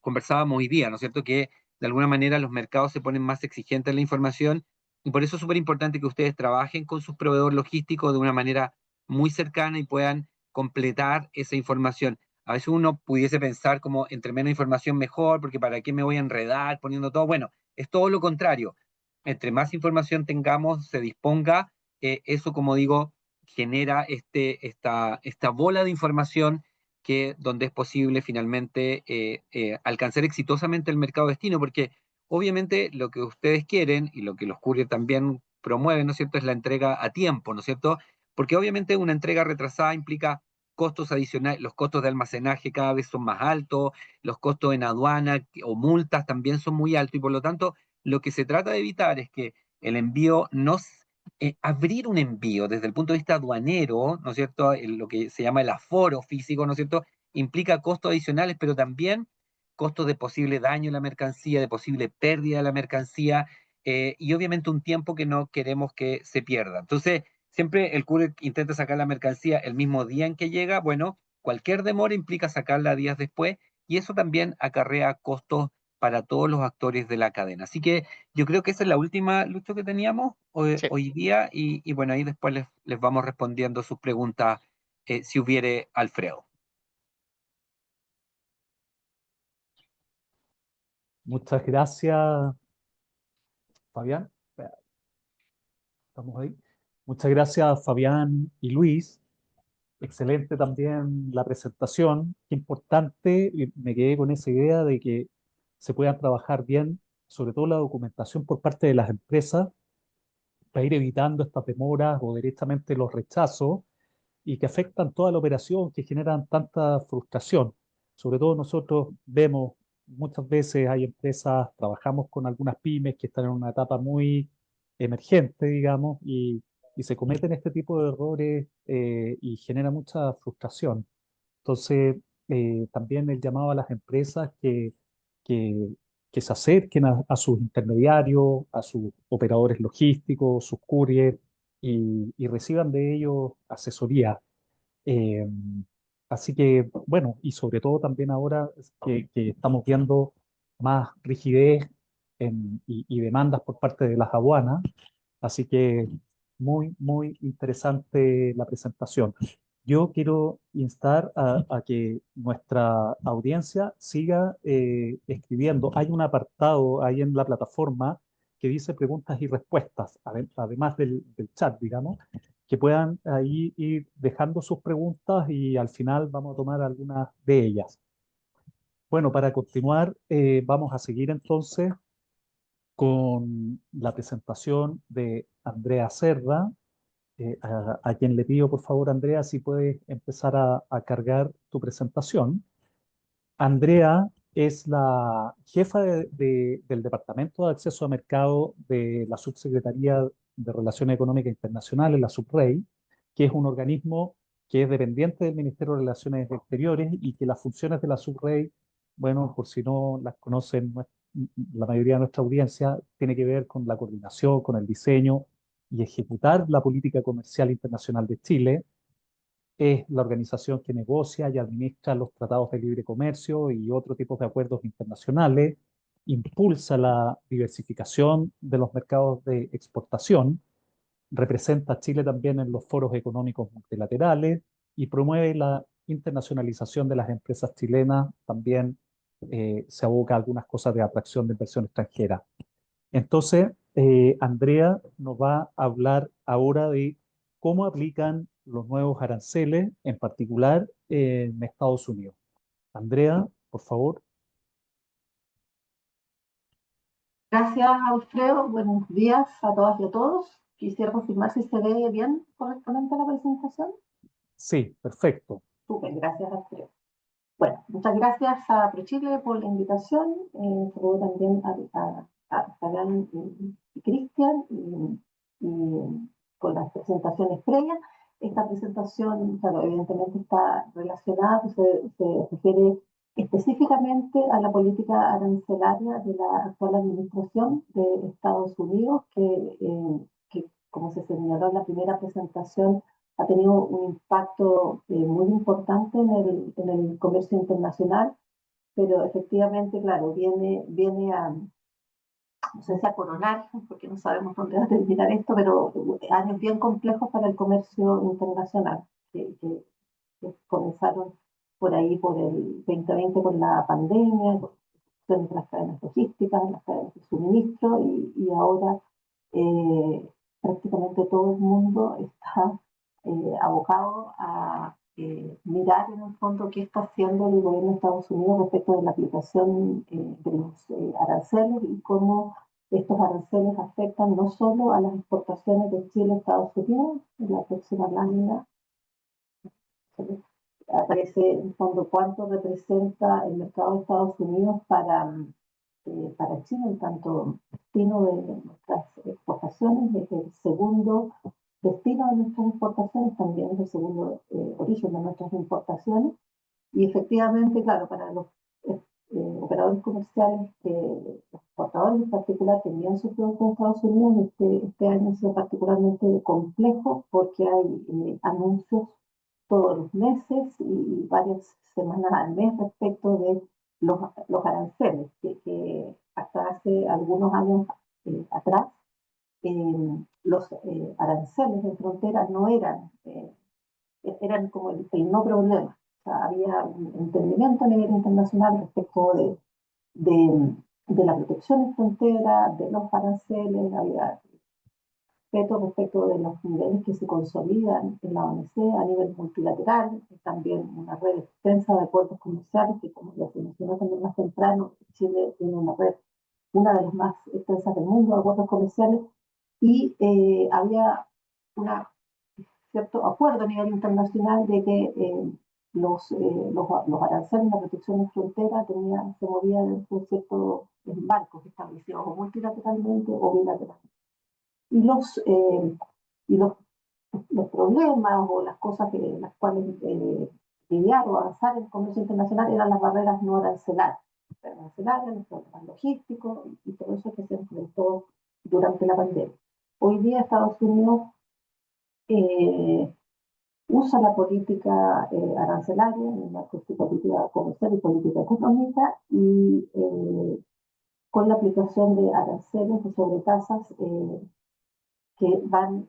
conversábamos hoy día, ¿no es cierto? Que de alguna manera los mercados se ponen más exigentes en la información y por eso es súper importante que ustedes trabajen con sus proveedores logísticos de una manera muy cercana y puedan completar esa información. A veces uno pudiese pensar como entre menos información mejor, porque ¿para qué me voy a enredar poniendo todo? Bueno, es todo lo contrario. Entre más información tengamos, se disponga, eso, como digo, genera esta bola de información que donde es posible finalmente alcanzar exitosamente el mercado destino, porque obviamente lo que ustedes quieren y lo que los courier también promueven, ¿no es cierto?, es la entrega a tiempo, ¿no es cierto? Porque obviamente una entrega retrasada implica costos adicionales, los costos de almacenaje cada vez son más altos, los costos en aduana o multas también son muy altos y por lo tanto lo que se trata de evitar es que el envío no, abrir un envío desde el punto de vista aduanero, ¿no es cierto? Lo que se llama el aforo físico, ¿no es cierto? Implica costos adicionales, pero también costos de posible daño en la mercancía, de posible pérdida de la mercancía, y obviamente un tiempo que no queremos que se pierda. Entonces, siempre el courier intenta sacar la mercancía el mismo día en que llega. Bueno, cualquier demora implica sacarla días después, y eso también acarrea costos para todos los actores de la cadena. Así que yo creo que esa es la última, Lucho, que teníamos Sí. hoy día, y bueno, ahí después les vamos respondiendo sus preguntas, si hubiere, Alfredo. Muchas gracias, Fabián. Estamos ahí. Muchas gracias, Fabián y Luis. Excelente también la presentación. Qué importante, y me quedé con esa idea de que se puedan trabajar bien, sobre todo la documentación por parte de las empresas, para ir evitando estas demoras o directamente los rechazos y que afectan toda la operación, que generan tanta frustración. Sobre todo nosotros vemos muchas veces hay empresas, trabajamos con algunas pymes que están en una etapa muy emergente, digamos, y se cometen este tipo de errores y genera mucha frustración. Entonces, también el llamado a las empresas que, que se acerquen a sus intermediarios, a sus operadores logísticos, sus couriers, y reciban de ellos asesoría. Eh, Así que, bueno, y sobre todo también ahora que estamos viendo más rigidez y demandas por parte de las aduanas, así que muy, muy interesante la presentación. Yo quiero instar a que nuestra audiencia siga escribiendo. Hay un apartado ahí en la plataforma que dice preguntas y respuestas, además del chat, digamos, que puedan ahí ir dejando sus preguntas y al final vamos a tomar algunas de ellas. Bueno, para continuar, vamos a seguir entonces con la presentación de Andrea Cerda, a quien le pido por favor, Andrea, si puedes empezar a cargar tu presentación. Andrea es la jefa del Departamento de Acceso a Mercado de la Subsecretaría de Relaciones Económicas Internacionales, la SUBREI, que es un organismo que es dependiente del Ministerio de Relaciones Exteriores y que las funciones de la SUBREI, bueno, por si no las conocen la mayoría de nuestra audiencia, tiene que ver con la coordinación, con el diseño y ejecutar la política comercial internacional de Chile. Es la organización que negocia y administra los tratados de libre comercio y otros tipos de acuerdos internacionales, impulsa la diversificación de los mercados de exportación, representa a Chile también en los foros económicos multilaterales y promueve la internacionalización de las empresas chilenas, también se aboca a algunas cosas de atracción de inversión extranjera. Entonces, Andrea nos va a hablar ahora de cómo aplican los nuevos aranceles, en particular en Estados Unidos. Andrea, por favor. Gracias, Alfredo. Buenos días a todas y a todos. Quisiera confirmar si se ve bien correctamente la presentación. Sí, perfecto. Súper, gracias, Alfredo. Bueno, muchas gracias a ProChile por la invitación. Saludo también a Fabián y Cristian y con las presentaciones previas. Esta presentación, claro, evidentemente está relacionada, se refiere específicamente a la política arancelaria de la actual administración de Estados Unidos, que como se señaló en la primera presentación, ha tenido un impacto muy importante en el comercio internacional, pero efectivamente, claro, viene a, no sé si a coronar, porque no sabemos dónde va a terminar esto, pero años bien complejos para el comercio internacional, que comenzaron por ahí, por el 2020 con la pandemia, con las cadenas logísticas, las cadenas de suministro, y ahora prácticamente todo el mundo está abocado a mirar en el fondo qué está haciendo el gobierno de Estados Unidos respecto de la aplicación de los aranceles y cómo estos aranceles afectan no solo a las exportaciones de Chile a Estados Unidos. En la próxima lámina aparece en el fondo cuánto representa el mercado de Estados Unidos para Chile, en tanto destino de nuestras exportaciones, es el segundo destino de nuestras exportaciones, también es el segundo origen de nuestras importaciones. Y efectivamente, claro, para los operadores comerciales, los exportadores en particular que envían sus productos a Estados Unidos, este año ha sido particularmente complejo porque hay anuncios todos los meses y varias semanas al mes respecto de los aranceles, que hasta hace algunos años atrás los aranceles en frontera no eran como el no problema. O sea, había un entendimiento a nivel internacional respecto de la protección en frontera, de los aranceles, había respeto respecto de los niveles que se consolidan en la OMC a nivel multilateral, también una red extensa de acuerdos comerciales, que como ya se mencionó también más temprano, Chile tiene una red, una de las más extensas del mundo de acuerdos comerciales, y había un cierto acuerdo a nivel internacional de que los aranceles, la protección de frontera se movía dentro de ciertos marcos establecidos o multilateralmente o bilateralmente. Y los problemas o las cosas que las cuales lidiar o avanzar en el comercio internacional eran las barreras no arancelarias, los problemas logísticos y todo eso que se enfrentó durante la pandemia. Hoy día Estados Unidos usa la política arancelaria en el marco de política comercial y política económica y con la aplicación de aranceles o sobretasas que van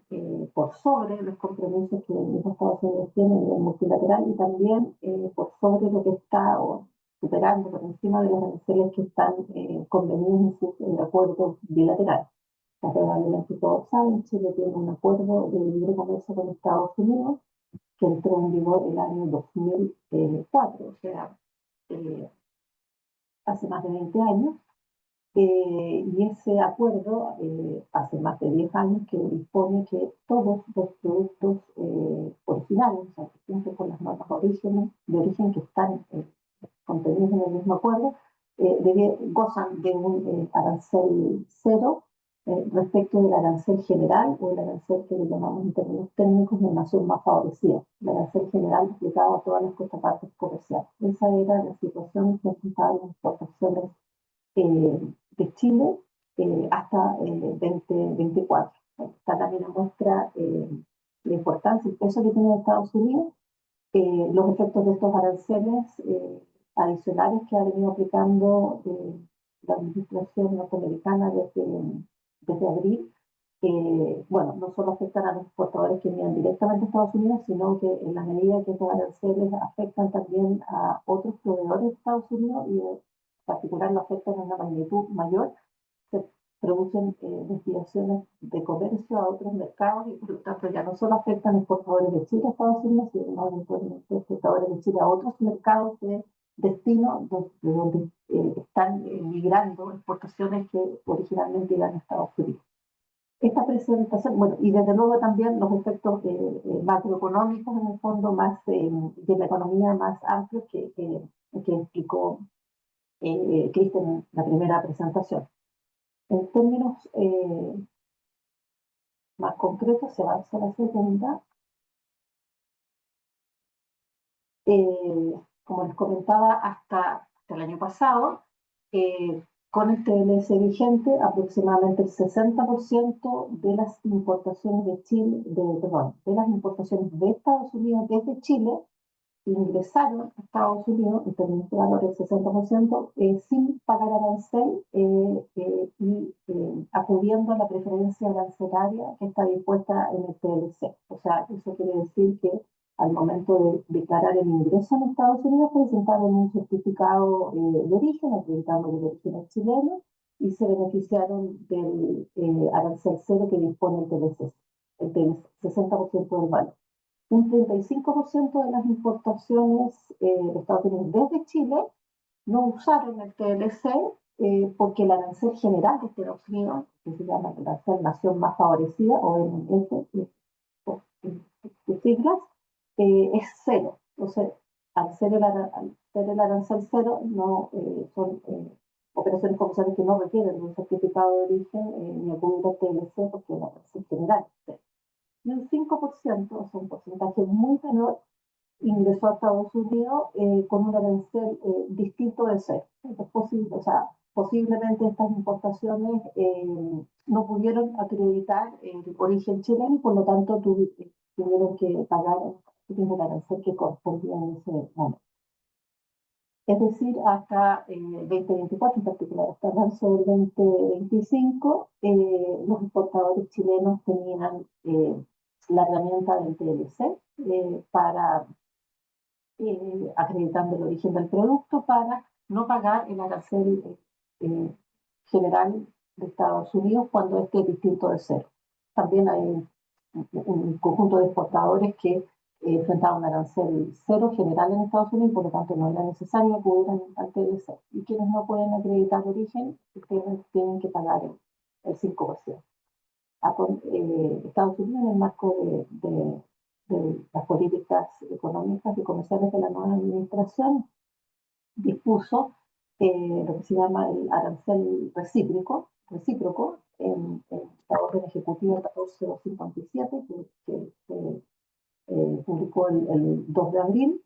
por sobre los compromisos que los Estados Unidos tienen a nivel multilateral y también por sobre lo que está superando por encima de los aranceles que están convenidos en sus acuerdos bilaterales. Probablemente todos saben, Chile tiene un acuerdo de libre comercio con Estados Unidos que entró en vigor el año 2004, o sea, hace más de 20 años. Y ese acuerdo hace más de 10 años que dispone que todos los productos originales, o sea, junto con las normas de origen que están contenidos en el mismo acuerdo, gozan de un arancel cero respecto del arancel general o el arancel que le llamamos en términos técnicos de nación más favorecida, el arancel general aplicado a todas las contrapartes comerciales. Esa era la situación que enfrentaban las exportaciones de Chile hasta 2024. Esta también muestra la importancia, el peso que tiene Estados Unidos, los efectos de estos aranceles adicionales que ha venido aplicando la administración norteamericana desde abril. Bueno, no solo afectan a los exportadores que envían directamente a Estados Unidos, sino que en la medida que estos aranceles afectan también a otros proveedores de Estados Unidos y en particular lo afectan en una magnitud mayor, se producen desviaciones de comercio a otros mercados y por lo tanto ya no solo afectan exportadores de Chile a Estados Unidos, sino eventualmente exportadores de Chile a otros mercados de destino de donde están migrando exportaciones que originalmente iban a Estados Unidos. Esta presentación, bueno, y desde luego también los efectos macroeconómicos en el fondo más de la economía más amplios que explicó Cristian en la primera presentación. En términos más concretos, se avanza a la segunda. Como les comentaba, hasta el año pasado, con el TLS vigente, aproximadamente el 60% de las importaciones de Chile, de las importaciones de Estados Unidos desde Chile, ingresaron a Estados Unidos en términos de valor del 60% sin pagar arancel y acudiendo a la preferencia arancelaria que está dispuesta en el TLC. O sea, eso quiere decir que al momento de declarar el ingreso en Estados Unidos presentaron un certificado de origen, acreditando que el origen es chileno, y se beneficiaron del arancel cero que dispone el TLC, el 60% del valor. Un 35% de las importaciones de Estados Unidos desde Chile no usaron el TLC porque el arancel general de Estados Unidos, que se llama el arancel Nación Más Favorecida, o NMF, de siglas, es cero. Entonces, al ser el arancel cero, no son operaciones comerciales que no requieren un certificado de origen ni acudir al TLC porque el arancel general es cero. Y un 5%, o sea, un porcentaje muy menor, ingresó a Estados Unidos con un arancel distinto de cero. Es posible, o sea, posiblemente estas importaciones no pudieron acreditar el origen chileno y por lo tanto tuvieron que pagar el arancel que correspondía en ese momento. Es decir, hasta 2024, en particular hasta marzo del 2025, los exportadores chilenos tenían la herramienta del TLC para acreditando el origen del producto para no pagar el arancel general de Estados Unidos cuando esté distinto de cero. también hay un conjunto de exportadores que enfrentaban un arancel cero general en Estados Unidos, por lo tanto no era necesario acudir al TLC. Y quienes no pueden acreditar origen, tienen que pagar el 5%. Estados Unidos, en el marco de las políticas económicas y comerciales de la nueva administración, dispuso lo que se llama el arancel recíproco en la orden ejecutiva 14257 que publicó el 2 de abril.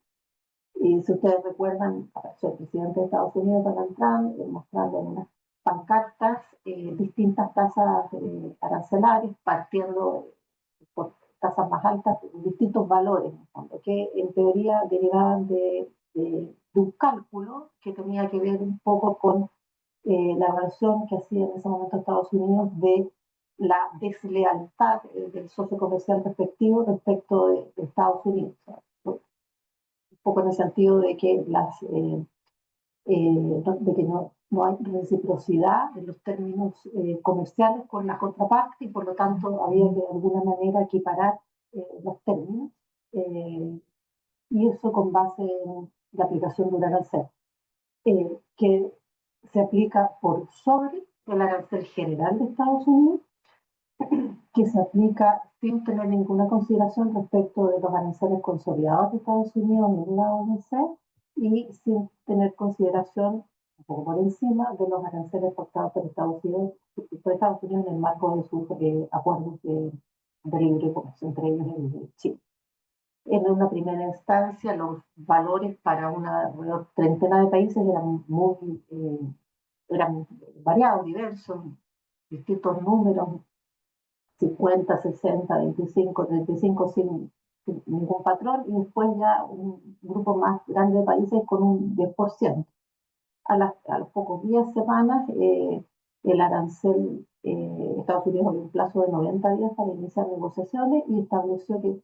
Y si ustedes recuerdan, apareció el presidente de Estados Unidos, Donald Trump, mostrando en unas pancartas distintas tasas arancelarias, partiendo por tasas más altas, distintos valores, que en teoría derivaban de un cálculo que tenía que ver un poco con la evaluación que hacía en ese momento Estados Unidos de la deslealtad del socio comercial respectivo respecto de Estados Unidos. O sea, un poco en el sentido de que no hay reciprocidad en los términos comerciales con la contraparte y por lo tanto había de alguna manera equiparar los términos y eso con base en la aplicación de un arancel que se aplica por sobre el arancel general de Estados Unidos, que se aplica sin tener ninguna consideración respecto de los aranceles consolidados de Estados Unidos en la OMC y sin tener consideración un poco por encima de los aranceles pactados por Estados Unidos en el marco de sus acuerdos de libre comercio, entre ellos el de Chile. En una primera instancia, los valores para una treintena de países eran variados, diversos, distintos números, 50, 60, 25, 35 sin ningún patrón, y después ya un grupo más grande de países con un 10%. A los pocos días, semanas, el arancel, Estados Unidos dio un plazo de 90 días para iniciar negociaciones y estableció que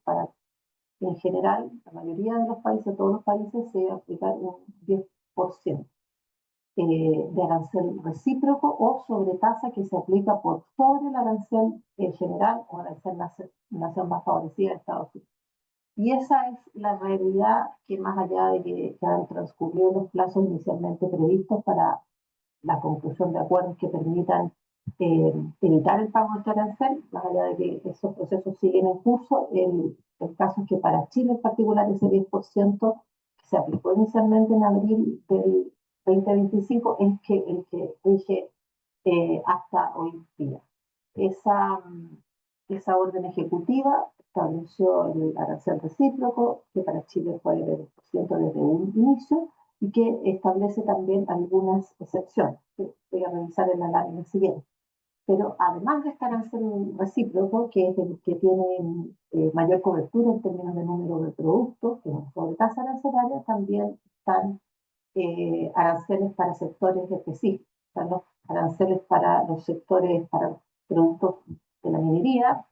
en general, la mayoría de los países, todos los países, se iba a aplicar un 10% de arancel recíproco o sobretasa que se aplica por sobre el arancel general o arancel nación más favorecida de Estados Unidos. Y esa es la realidad que más allá de que han transcurrido los plazos inicialmente previstos para la conclusión de acuerdos que permitan evitar el pago de este arancel, más allá de que esos procesos siguen en curso, el caso es que para Chile en particular ese 10% que se aplicó inicialmente en abril del 2025 es el que rige hasta hoy día. Esa orden ejecutiva estableció el arancel recíproco, que para Chile fue del 10% desde un inicio, y que establece también algunas excepciones, que voy a revisar en la lámina siguiente. Pero además de este arancel recíproco, que es el que tiene mayor cobertura en términos de número de productos, que es sobre tasa arancelaria, también están aranceles para sectores específicos. Están los aranceles para los sectores, para productos de la minería,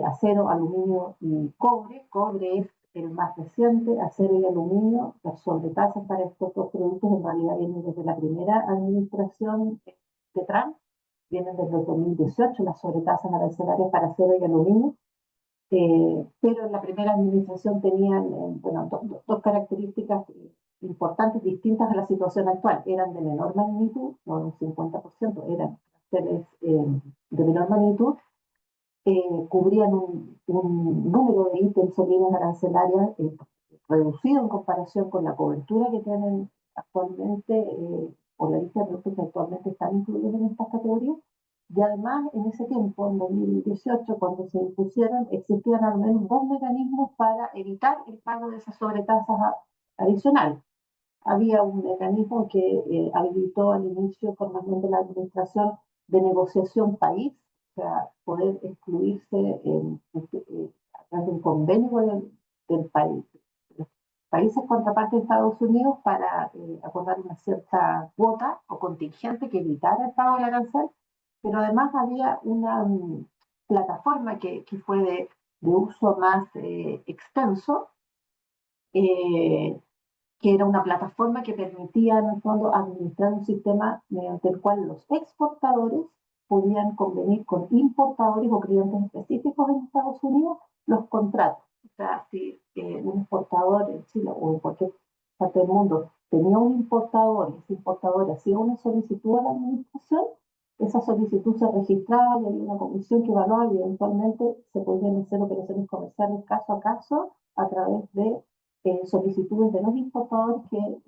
acero, aluminio y cobre. Cobre es el más reciente, acero y aluminio. Las sobretasas para estos dos productos en realidad vienen desde la primera administración de Trump, vienen desde el 2018 las sobretasas arancelarias para acero y aluminio, pero en la primera administración tenían dos características importantes, distintas a la situación actual. Eran de menor magnitud, no un 50%, eran aranceles de menor magnitud, cubrían un número de ítems o líneas arancelarias reducido en comparación con la cobertura que tienen actualmente, o la lista de productos que actualmente están incluidos en estas categorías. Y además, en ese tiempo, en 2018, cuando se impusieron, existían al menos dos mecanismos para evitar el pago de esas sobretasas adicionales. Había un mecanismo que habilitó al inicio formalmente la administración de negociación país, o sea, poder excluirse a través de un convenio del país, los países contrapartes de Estados Unidos para acordar una cierta cuota o contingente que evitara el pago del arancel, pero además había una plataforma que fue de uso más extenso, que era una plataforma que permitía en el fondo administrar un sistema mediante el cual los exportadores podían convenir con importadores o clientes específicos en Estados Unidos los contratos. O sea, si un exportador en Chile o en cualquier parte del mundo tenía un importador y ese importador hacía una solicitud a la administración, esa solicitud se registraba y había una comisión que evaluaba y eventualmente se podían hacer operaciones comerciales caso a caso a través de solicitudes de los importadores que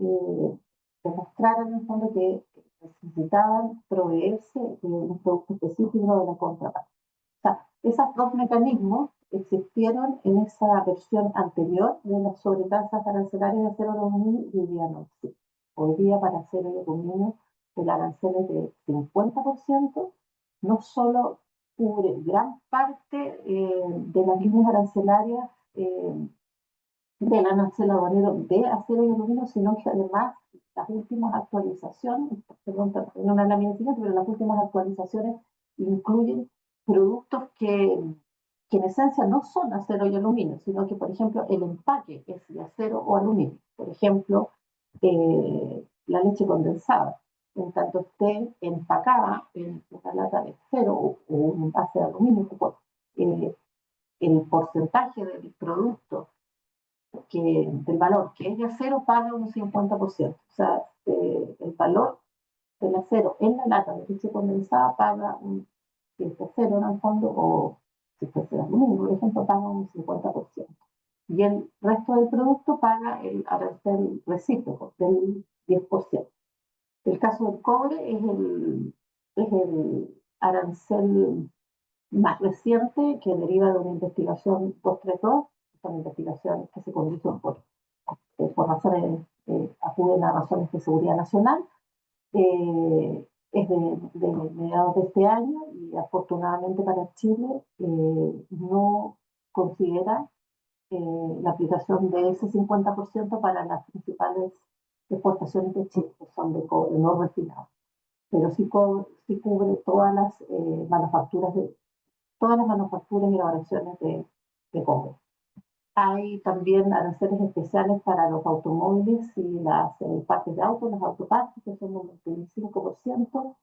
demostraran en el fondo que necesitaban proveerse de un producto específico de la contraparte. O sea, esos dos mecanismos existieron en esa versión anterior de las sobretasas arancelarias de acero aluminio y hoy día no existe. Hoy día para acero y aluminio el arancel es de 50%, no solo cubre gran parte de las líneas arancelarias del arancel aduanero de acero y aluminio, sino que además las últimas actualizaciones, perdón, no la lámina siguiente, pero las últimas actualizaciones incluyen productos que en esencia no son acero y aluminio, sino que, por ejemplo, el empaque es de acero o aluminio. Por ejemplo, la leche condensada, en tanto esté empacada en una lata de acero o un envase de aluminio, el porcentaje del producto del valor que es de acero paga un 50%. O sea, el valor del acero en la lata de leche condensada paga si es de acero en el fondo o si es de aluminio, por ejemplo, paga un 50%. Y el resto del producto paga el arancel recíproco del 10%. El caso del cobre es el arancel más reciente que deriva de una investigación 232, son investigaciones que se conducen por razones, acuden a razones de seguridad nacional, es de mediados de este año y afortunadamente para Chile no considera la aplicación de ese 50% para las principales exportaciones de Chile, que son de cobre no refinado, pero sí cubre todas las manufacturas y elaboraciones de cobre. Hay también aranceles especiales para los automóviles y las partes de autos, las autopartes, que son un 25%,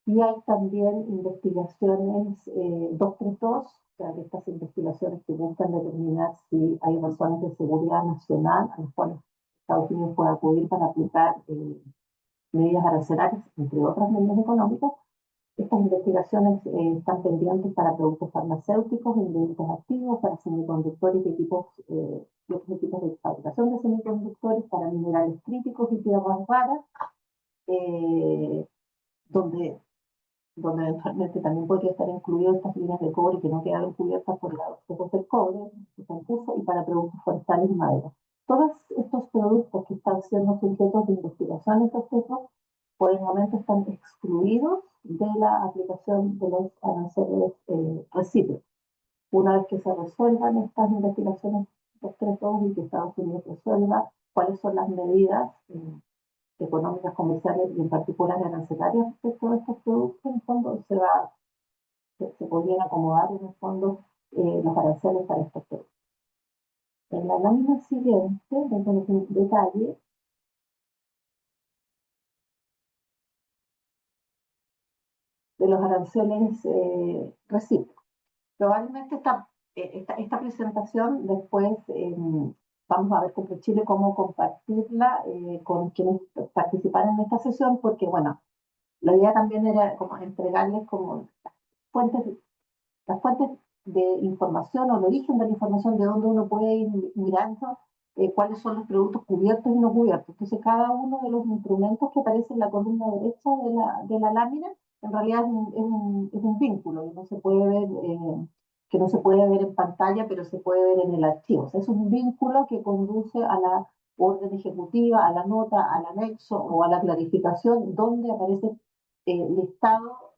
y hay también investigaciones 232, o sea, de estas investigaciones que buscan determinar si hay razones de seguridad nacional a las cuales Estados Unidos puede acudir para aplicar medidas arancelarias, entre otras medidas económicas. Estas investigaciones están pendientes para productos farmacéuticos, ingredientes activos, para semiconductores y otros equipos de fabricación de semiconductores, para minerales críticos y tierras raras, donde eventualmente también podría estar incluido estas líneas de cobre que no quedaron cubiertas por los ojos del cobre, que está en curso, y para productos forestales y madera. Todos estos productos que están siendo sujetos de investigación, estos tipos, por el momento están excluidos de la aplicación de los aranceles recíprocos. Una vez que se resuelvan estas investigaciones, los 232, y que Estados Unidos resuelva cuáles son las medidas económicas, comerciales y en particular arancelarias respecto a estos productos, en el fondo se podrían acomodar en el fondo los aranceles para estos productos. En la lámina siguiente vemos un detalle de los aranceles recíprocos. Probablemente esta presentación después vamos a ver con Chile cómo compartirla con quienes participaron en esta sesión, porque bueno, la idea también era como entregarles como las fuentes de información o el origen de la información, de donde uno puede ir mirando cuáles son los productos cubiertos y no cubiertos. Entonces, cada uno de los instrumentos que aparece en la columna derecha de la lámina, en realidad es un vínculo que no se puede ver, en pantalla, pero se puede ver en el archivo. O sea, es un vínculo que conduce a la orden ejecutiva, a la nota, al anexo o a la clarificación, donde aparece listado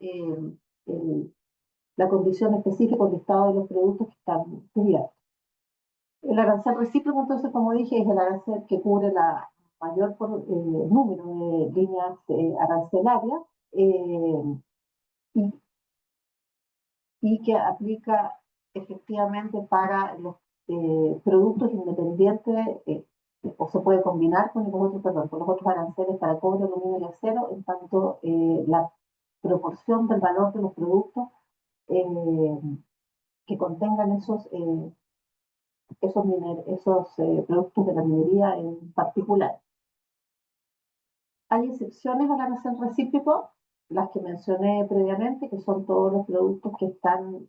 la condición específica, el listado de los productos que están cubiertos. El arancel recíproco, entonces, como dije, es el arancel que cubre la mayor número de líneas arancelarias y que aplica efectivamente para los productos independientes o se puede combinar con los otros aranceles para cobre, aluminio y acero, en tanto la proporción del valor de los productos que contengan esos productos de la minería en particular. Hay excepciones al arancel recíproco, las que mencioné previamente, que son todos los productos que están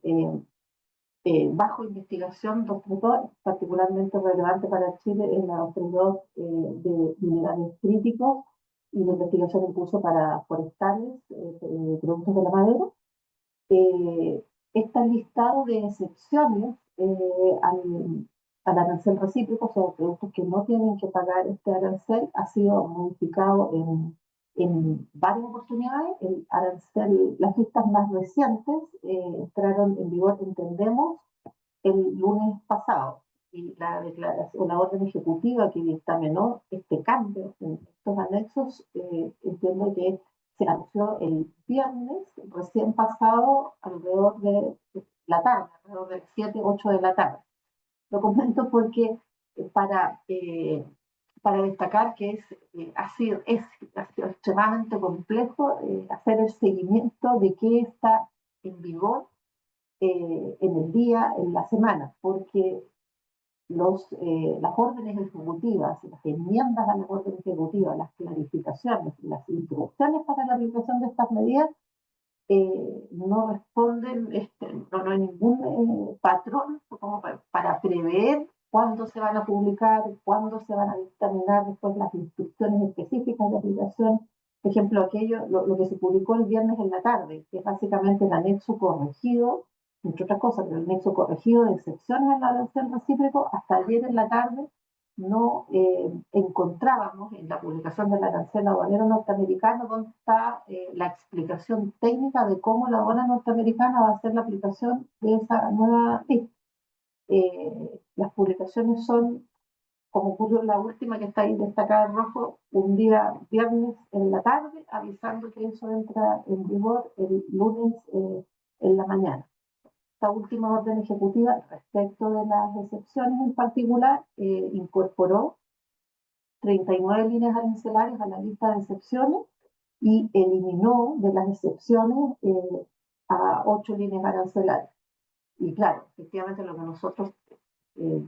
bajo investigación 232, particularmente relevante para Chile en la 232 de minerales críticos y la investigación en curso para forestales, productos de la madera. Este listado de excepciones al arancel recíproco, o sea, productos que no tienen que pagar este arancel, ha sido modificado en varias oportunidades. El arancel, las listas más recientes entraron en vigor, entendemos, el lunes pasado. Y la declaración, la orden ejecutiva que dictaminó este cambio en estos anexos, entiendo que se anunció el viernes recién pasado, alrededor de la tarde, alrededor de 7, 8 de la tarde. Lo comento porque para destacar que ha sido extremadamente complejo hacer el seguimiento de qué está en vigor en el día, en la semana, porque las órdenes ejecutivas, las enmiendas a las órdenes ejecutivas, las clarificaciones, las instrucciones para la aplicación de estas medidas no responden, no hay ningún patrón como para prever cuándo se van a publicar, cuándo se van a dictaminar después las instrucciones específicas de aplicación. Por ejemplo, lo que se publicó el viernes en la tarde, que es básicamente el anexo corregido, entre otras cosas, pero el anexo corregido de excepciones al arancel recíproco, hasta ayer en la tarde no encontrábamos en la publicación del arancel aduanero norteamericano donde está la explicación técnica de cómo la aduana norteamericana va a hacer la aplicación de esa nueva ley. Las publicaciones son, como ocurrió la última que está ahí destacada en rojo, un día viernes en la tarde, avisando que eso entra en vigor el lunes en la mañana. Esta última orden ejecutiva, respecto de las excepciones en particular, incorporó 39 líneas arancelarias a la lista de excepciones y eliminó de las excepciones a 8 líneas arancelarias. Y claro, efectivamente lo que nosotros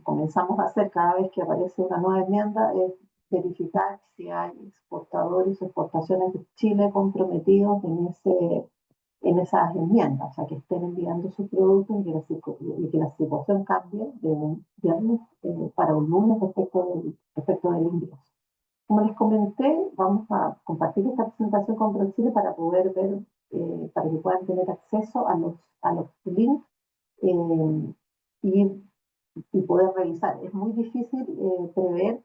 comenzamos a hacer cada vez que aparece una nueva enmienda es verificar si hay exportadores o exportaciones de Chile comprometidos en esas enmiendas, o sea, que estén enviando sus productos y que la situación cambie de un viernes para un lunes respecto del ingreso. Como les comenté, vamos a compartir esta presentación con ProChile para poder ver, para que puedan tener acceso a los links y poder revisar. Es muy difícil prever,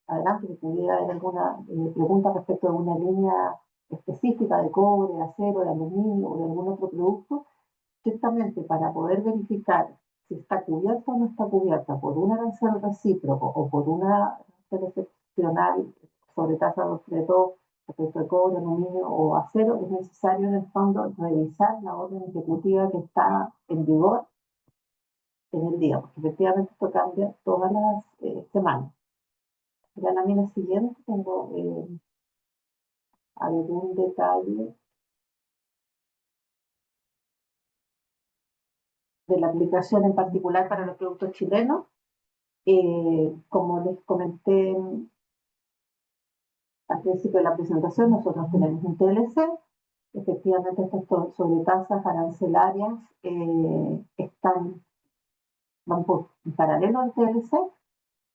adelante, que pudiera haber alguna pregunta respecto a una línea específica de cobre, de acero, de aluminio o de algún otro producto, ciertamente para poder verificar si está cubierta o no está cubierta por un arancel recíproco o por una arancel excepcional sobre tasa 232 respecto de cobre, aluminio o acero, es necesario en el fondo revisar la orden ejecutiva que está en vigor en el día, porque efectivamente esto cambia todas las semanas. En la lámina siguiente tengo algún detalle de la aplicación en particular para los productos chilenos. Como les comenté al principio de la presentación, nosotros tenemos un TLC. Efectivamente, estas sobretasas arancelarias van por paralelo al TLC,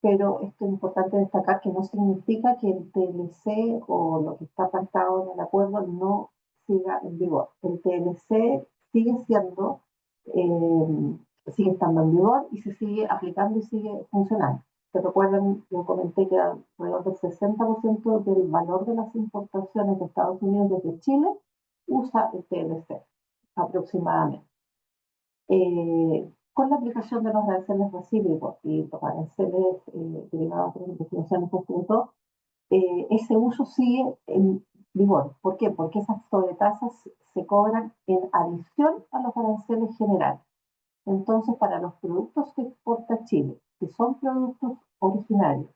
pero esto es importante destacar que no significa que el TLC o lo que está pactado en el acuerdo no siga en vigor. El TLC sigue estando en vigor y se sigue aplicando y sigue funcionando. Se recuerdan, yo comenté que alrededor del 60% del valor de las importaciones de Estados Unidos desde Chile usa el TLC, aproximadamente. Con la aplicación de los aranceles recíprocos y los aranceles derivados de las investigaciones post-producto, ese uso sigue en vigor. ¿Por qué? Porque esas sobretasas se cobran en adición a los aranceles generales. Entonces, para los productos que exporta Chile, que son productos originarios,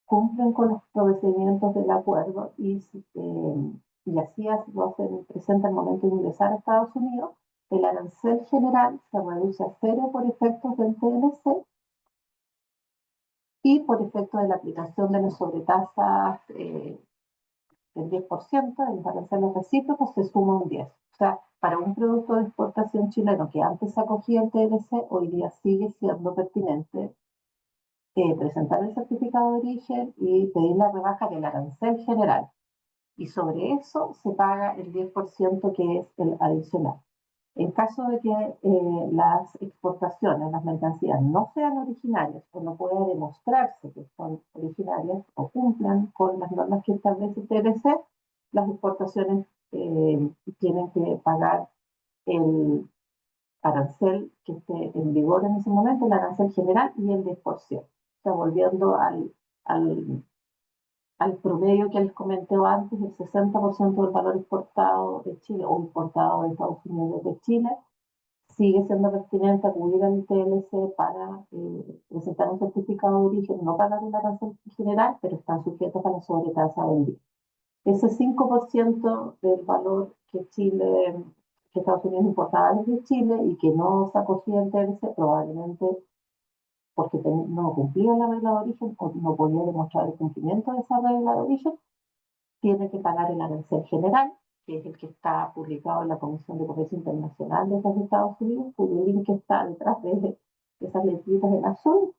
cumplen con los procedimientos del acuerdo y y así lo hacen presente al momento de ingresar a Estados Unidos, el arancel general se reduce a cero por efectos del TLC y por efecto de la aplicación de las sobretasas del 10%, de los aranceles recíprocos, se suma un 10%. O sea, para un producto de exportación chileno que antes acogía el TLC, hoy día sigue siendo pertinente presentar el certificado de origen y pedir la rebaja del arancel general. Y sobre eso se paga el 10% que es el adicional. En caso de que las exportaciones, las mercancías no sean originarias o no pueda demostrarse que son originarias o cumplan con las normas que establece el TLC, las exportaciones tienen que pagar el arancel que esté en vigor en ese momento, el arancel general y el 10%. O sea, volviendo al promedio que les comenté antes, el 60% del valor exportado de Chile o importado de Estados Unidos de Chile, sigue siendo pertinente acudir al TLC para presentar un certificado de origen, no pagar el arancel general, pero están sujetos a la sobretasa del día. Ese 5% del valor que Estados Unidos importaba desde Chile y que no se acogía el TLC, probablemente porque no cumplía la regla de origen o no podía demostrar el cumplimiento de esa regla de origen, tiene que pagar el arancel general, que es el que está publicado en la Comisión de Comercio Internacional de los Estados Unidos, cuyo link está detrás de esas letritas en azul.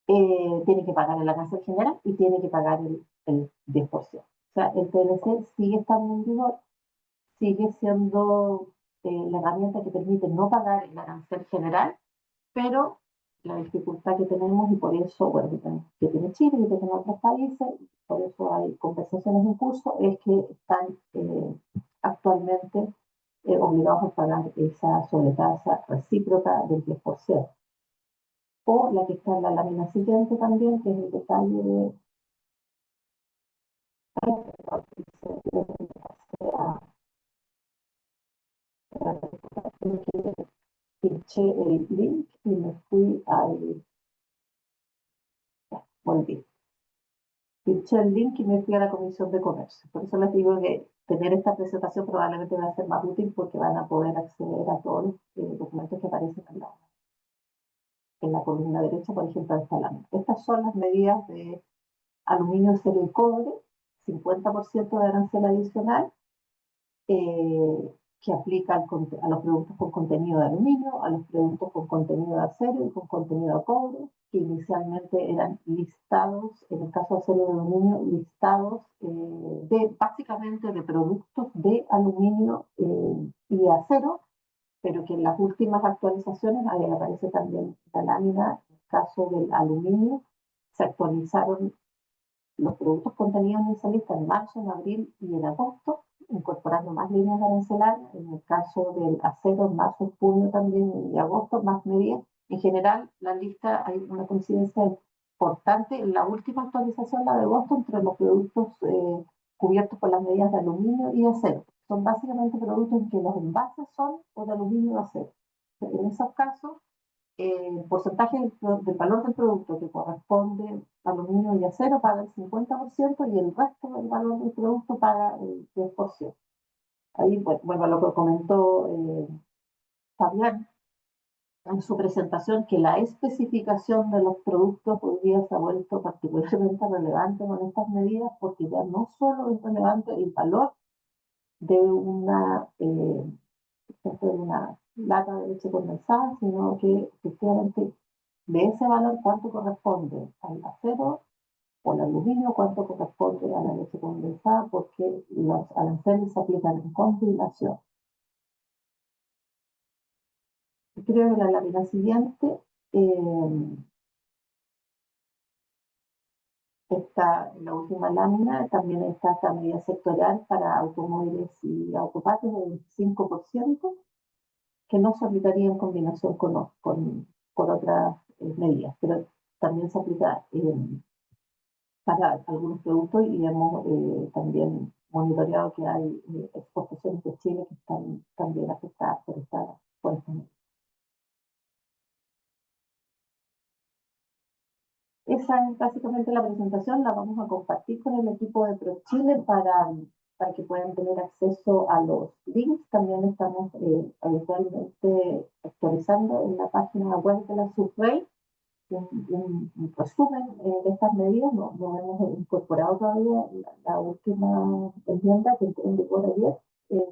Tiene que pagar el arancel general y tiene que pagar el 10%. O sea, el TLC sigue estando en vigor, sigue siendo la herramienta que permite no pagar el arancel general, pero la dificultad que tenemos, y por eso, bueno, que tiene Chile, que tiene otros países, por eso hay conversaciones en curso, es que están actualmente obligados a pagar esa sobretasa recíproca del 10%. O la que está en la lámina siguiente también, que es el detalle de pinché el link y me fui volví. Pinché el link y me fui a la Comisión de Comercio. Por eso les digo que tener esta presentación probablemente va a ser más útil porque van a poder acceder a todos los documentos que aparecen en la columna derecha, por ejemplo, de esta lámina. Estas son las medidas de aluminio, acero y cobre, 50% de arancel adicional, que aplica a los productos con contenido de aluminio, a los productos con contenido de acero y con contenido de cobre, que inicialmente eran listados, en el caso de acero y de aluminio, listados básicamente de productos de aluminio y acero, pero que en las últimas actualizaciones, ahí aparece también la lámina, en el caso del aluminio, se actualizaron los productos contenidos en esa lista en marzo, en abril y en agosto, incorporando más líneas arancelarias. En el caso del acero, en marzo, junio también y agosto, más medidas. En general, la lista hay una coincidencia importante. En la última actualización, la de agosto, entre los productos cubiertos por las medidas de aluminio y acero. Son básicamente productos en que los envases son o de aluminio o acero. En esos casos, el porcentaje del valor del producto que corresponde a aluminio y acero paga el 50% y el resto del valor del producto paga el 10%. Ahí, bueno, a lo que comentó Fabián en su presentación, que la especificación de los productos hoy día se ha vuelto particularmente relevante con estas medidas, porque ya no solo es relevante el valor de una lata de leche condensada, sino que efectivamente de ese valor cuánto corresponde al acero o al aluminio, cuánto corresponde a la leche condensada, porque los aranceles se aplican en combinación. Creo que la lámina siguiente está la última lámina, también está esta medida sectorial para automóviles y autopartes del 25%, que no se aplicaría en combinación con otras medidas, pero también se aplica para algunos productos y hemos también monitoreado que hay exportaciones de Chile que están también afectadas por esta medida. Esa es básicamente la presentación, la vamos a compartir con el equipo de ProChile para para que puedan tener acceso a los links. También estamos habitualmente actualizando en la página web de la SUBREI un resumen de estas medidas. No hemos incorporado todavía la última enmienda que entró en vigor ayer,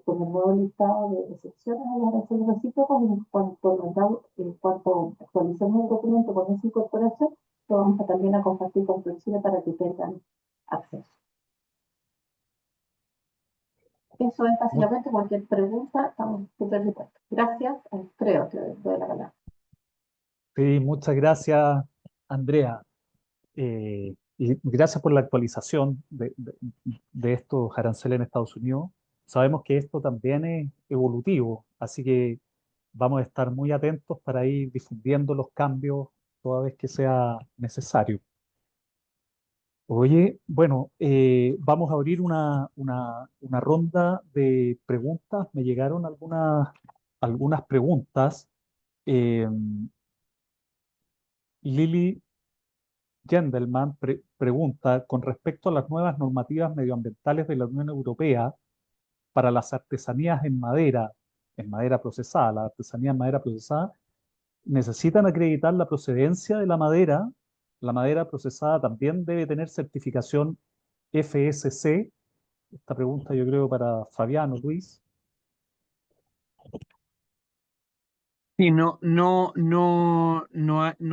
con el nuevo listado de excepciones a los aranceles recíprocos. En cuanto actualicemos el documento con esa incorporación, lo vamos a también a compartir con Chile para que tengan acceso. Eso es básicamente. Cualquier pregunta, estamos súper dispuestos. Gracias, creo que doy la palabra. Sí, muchas gracias, Andrea. Y gracias por la actualización de estos aranceles en Estados Unidos. Sabemos que esto también es evolutivo, así que vamos a estar muy atentos para ir difundiendo los cambios toda vez que sea necesario. Oye, bueno, vamos a abrir una ronda de preguntas. Me llegaron algunas preguntas. Eh, Lili Gendelman pregunta, con respecto a las nuevas normativas medioambientales de la Unión Europea para las artesanías en madera procesada, la artesanía en madera procesada, ¿necesitan acreditar la procedencia de la madera? La madera procesada también debe tener certificación FSC. Esta pregunta yo creo para Fabián o Luis. Sí, no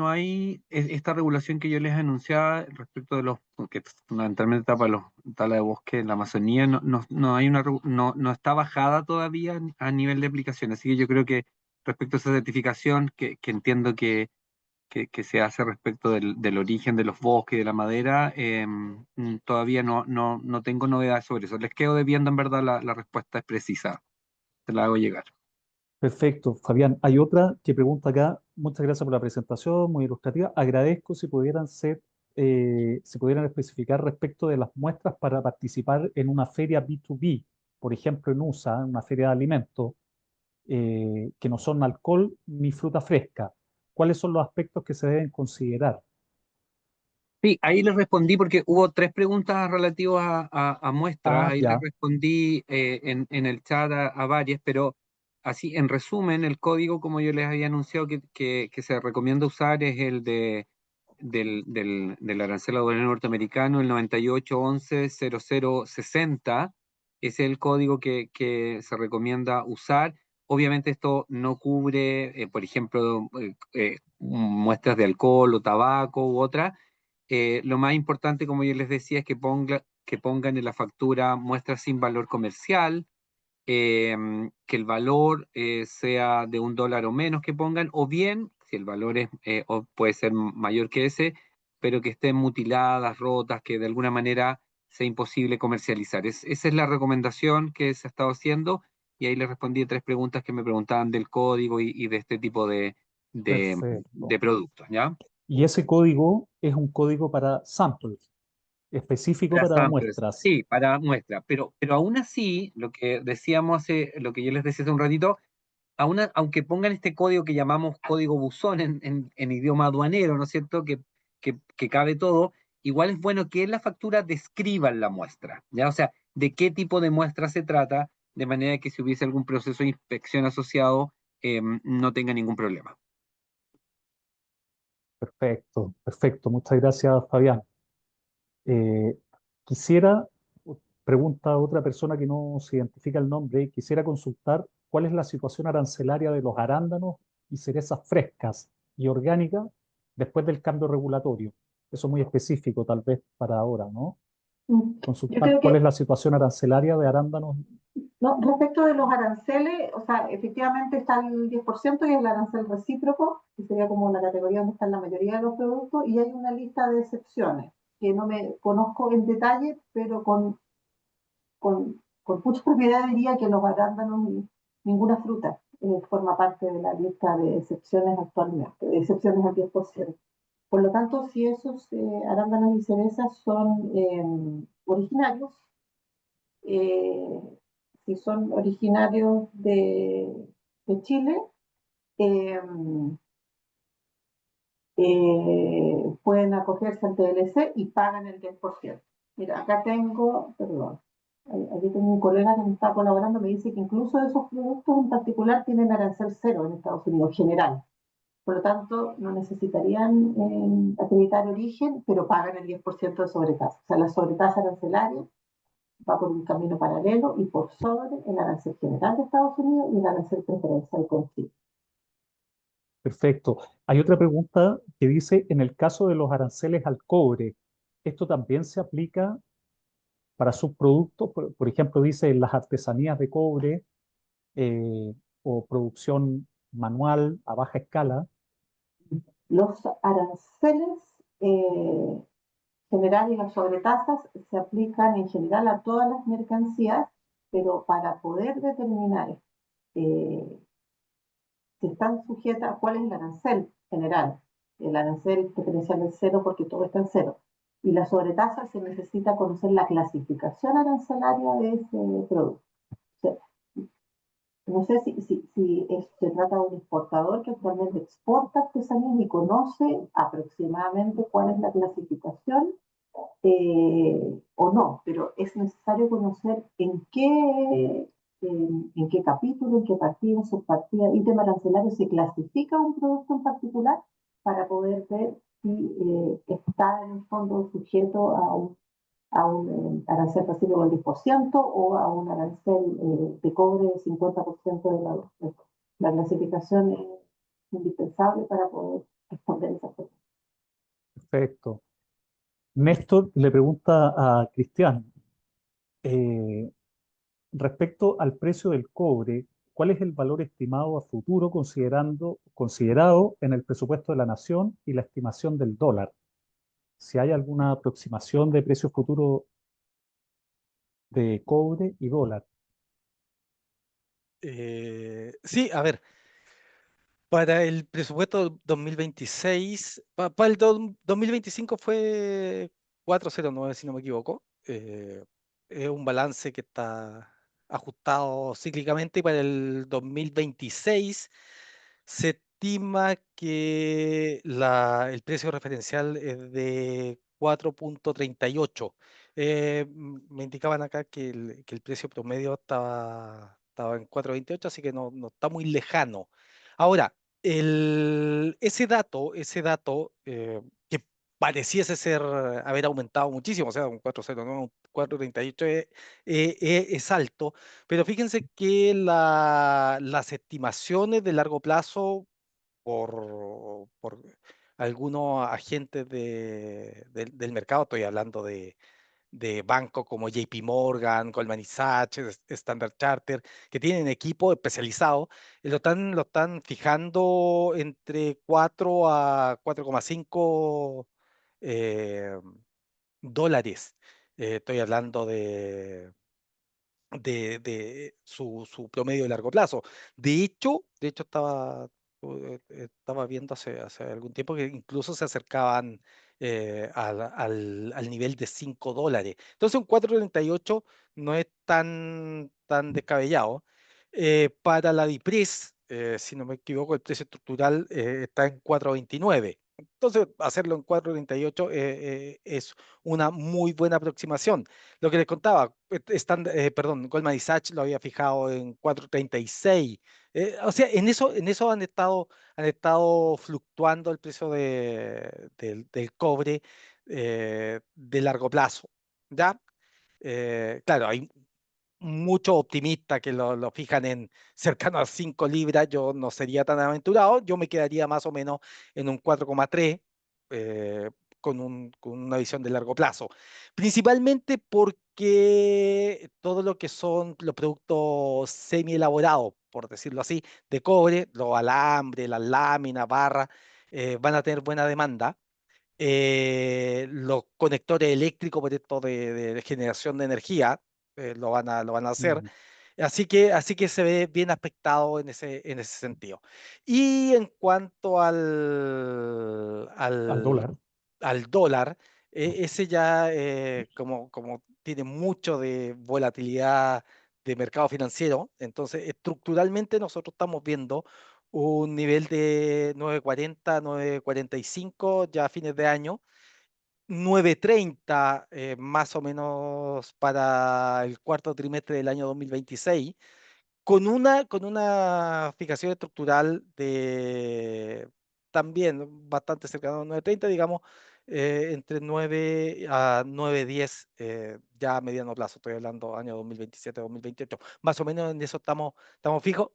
hay esta regulación que yo les anunciaba respecto de los, que fundamentalmente está para los tala de bosque en la Amazonía. No hay no está bajada todavía a nivel de aplicación. Así que yo creo que respecto a esa certificación, que entiendo que se hace respecto del origen de los bosques y de la madera, todavía no tengo novedades sobre eso. Les quedo debiendo, en verdad, la respuesta es precisa. Se la hago llegar. Perfecto, Fabián. Hay otra que pregunta acá. Muchas gracias por la presentación, muy ilustrativa. Agradezco si pudieran especificar respecto de las muestras para participar en una feria B2B, por ejemplo en USA, una feria de alimentos, que no son alcohol ni fruta fresca. ¿Cuáles son los aspectos que se deben considerar? Sí, ahí les respondí porque hubo 3 preguntas relativas a muestras. Ah, Ahí les ya, respondí en el chat a varias, pero así en resumen, el código, como yo les había anunciado que se recomienda usar, es el del arancel aduanero norteamericano, el 98110060. Es el código que se recomienda usar. Obviamente esto no cubre, por ejemplo, muestras de alcohol o tabaco u otra. Lo más importante, como yo les decía, es que pongan en la factura muestras sin valor comercial, que el valor sea de $1 o menos que pongan, o bien, si el valor o puede ser mayor que ese, pero que estén mutiladas, rotas, que de alguna manera sea imposible comercializar. Esa es la recomendación que se ha estado haciendo, y ahí les respondí 3 preguntas que me preguntaban del código y de este tipo de perfecto. productos, ¿ya? Y ese código es un código para samples, específico Para para samplers, muestras. sí, para muestra, pero aún así, lo que decíamos lo que yo les decía hace un ratito, aunque pongan este código que llamamos código buzón en idioma aduanero, ¿no es cierto? Que cabe todo, igual es bueno que en la factura describan la muestra, ¿ya? O sea, de qué tipo de muestra se trata, de manera que si hubiese algún proceso de inspección asociado, no tenga ningún problema. Perfecto, perfecto. Muchas gracias, Fabián. Eh, quisiera, pregunta a otra persona que no se identifica el nombre, quisiera consultar cuál es la situación arancelaria de los arándanos y cerezas frescas y orgánicas después del cambio regulatorio. Eso es muy específico, tal vez para ahora, ¿no? Yo Consultar creo cuál es que, la situación arancelaria de arándanos. no, respecto de los aranceles, o sea, efectivamente está el 10% y el arancel recíproco, que sería como la categoría donde están la mayoría de los productos, y hay una lista de excepciones que no me conozco en detalle, pero con mucha propiedad diría que los arándanos ni ninguna fruta forma parte de la lista de excepciones actualmente, de excepciones al 10%. Por lo tanto, si esos arándanos y cerezas son originarios, eh, si son originarios de Chile, eh, pueden acogerse al TLC y pagan el 10%. Mira, acá tengo, perdón, Aquí tengo un colega que me está colaborando, me dice que incluso esos productos en particular tienen arancel cero en Estados Unidos, general. Por lo tanto, no necesitarían acreditar origen, pero pagan el 10% de sobretasa. O sea, la sobretasa arancelaria va por un camino paralelo y por sobre el arancel general de Estados Unidos y el arancel preferencial con Chile. Perfecto. Hay otra pregunta que dice, en el caso de los aranceles al cobre, ¿esto también se aplica para sus productos? Por ejemplo, dice las artesanías de cobre o producción manual a baja escala. Los aranceles generales y las sobretasas se aplican en general a todas las mercancías, pero para poder determinar eh, si están sujetas, cuál es el arancel general. El arancel preferencial es cero porque todo está en cero. Y la sobretasa se necesita conocer la clasificación arancelaria de ese producto. O sea, no sé si se trata de un exportador que actualmente exporta artesanías y conoce aproximadamente cuál es la clasificación o no, pero es necesario conocer en qué capítulo, en qué partida, subpartida, ítem arancelario se clasifica un producto en particular para poder ver si está en el fondo sujeto a un arancel recibo del 10% o a un arancel de cobre del 50% de la clasificación es indispensable para poder responder esa pregunta. Perfecto. Néstor le pregunta a Cristian, eh, respecto al precio del cobre, ¿cuál es el valor estimado a futuro considerado en el presupuesto de la nación y la estimación del dólar? Si hay alguna aproximación de precio futuro de cobre y dólar. Sí, a ver, para el presupuesto 2026, para el 2025 fue 409, si no me equivoco. Es un balance que está ajustado cíclicamente y para el 2026 se estima que el precio referencial es de 4,38. Me indicaban acá que el precio promedio estaba en 4,28, así que no está muy lejano. Ahora, ese dato que pareciese haber aumentado muchísimo, o sea, un 4,09, un 4,38 es alto, pero fíjense que las estimaciones de largo plazo por algunos agentes del mercado, estoy hablando de bancos como JP Morgan, Goldman Sachs, Standard Chartered, que tienen equipos especializados, lo están fijando entre 4 a 4,5 eh, dólares. Estoy hablando de su promedio de largo plazo. De hecho estaba viendo hace algún tiempo que incluso se acercaban al nivel de 5 dólares. Entonces un 4,38 no es tan descabellado. Para la DIPRES, si no me equivoco, el precio estructural está en 4,29. Entonces, hacerlo en 4,38 es una muy buena aproximación. Lo que les contaba, perdón, Goldman Sachs lo había fijado en 4,36. O sea, en eso han estado fluctuando el precio del cobre de largo plazo. ¿Ya? Claro, hay muchos optimistas que lo fijan en cercano a 5 libras. Yo no sería tan aventurado, yo me quedaría más o menos en un 4,3 eh, con una visión de largo plazo. Principalmente porque todo lo que son los productos semi elaborados, por decirlo así, de cobre, los alambres, las láminas, barras, van a tener buena demanda. Los conectores eléctricos por esto de generación de energía lo van a hacer. Mm. Así que se ve bien aspectado en ese sentido. Y en cuanto al, Al al, dólar. al dólar, ese ya como tiene mucho de volatilidad de mercado financiero, entonces estructuralmente nosotros estamos viendo un nivel de 9,40, 9,45 ya a fines de año. 9.30 más o menos para el cuarto trimestre del año 2026, con una fijación estructural de también bastante cercano a 9.30, digamos, entre 9 a 9.10, ya a mediano plazo, estoy hablando año 2027-2028, más o menos en eso estamos fijos.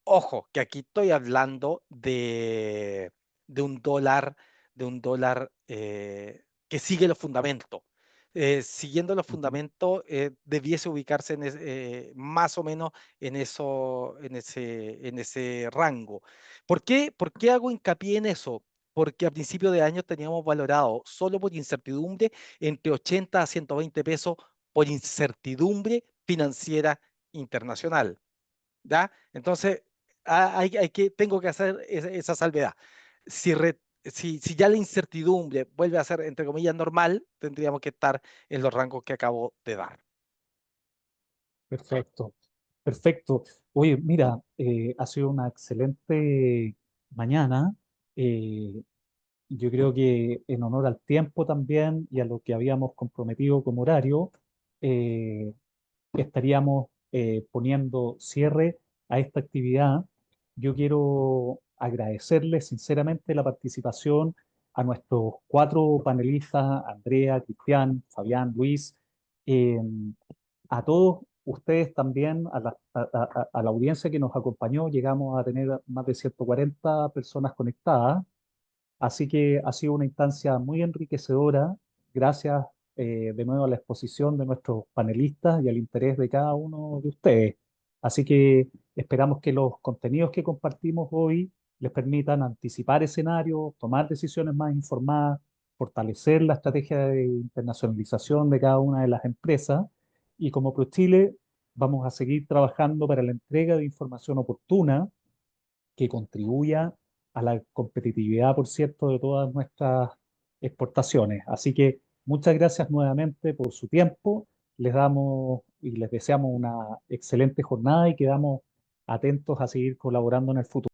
Ojo, que aquí estoy hablando de un dólar, que sigue los fundamentos. Siguiendo los fundamentos, debiese ubicarse más o menos en ese rango. ¿Por qué hago hincapié en eso? Porque a principio de año teníamos valorado solo por incertidumbre entre 80 a 120 pesos por incertidumbre financiera internacional. ¿Ya? Entonces, tengo que hacer esa salvedad. Si ya la incertidumbre vuelve a ser, entre comillas, normal, tendríamos que estar en los rangos que acabo de dar. Perfecto, perfecto. Oye, mira, ha sido una excelente mañana. Eh, yo creo que en honor al tiempo también y a lo que habíamos comprometido como horario, eh, estaríamos poniendo cierre a esta actividad. Yo quiero agradecerles sinceramente la participación a nuestros 4 panelistas, Andrea, Cristian, Fabián, Luis, eh, a todos ustedes también, a la audiencia que nos acompañó. Llegamos a tener más de 140 personas conectadas. Así que ha sido una instancia muy enriquecedora. Gracias de nuevo a la exposición de nuestros panelistas y al interés de cada uno de ustedes. Así que esperamos que los contenidos que compartimos hoy les permitan anticipar escenarios, tomar decisiones más informadas, fortalecer la estrategia de internacionalización de cada una de las empresas. Y como ProChile vamos a seguir trabajando para la entrega de información oportuna que contribuya a la competitividad, por cierto, de todas nuestras exportaciones. Así que muchas gracias nuevamente por su tiempo. Les damos y les deseamos una excelente jornada y quedamos atentos a seguir colaborando en el futuro.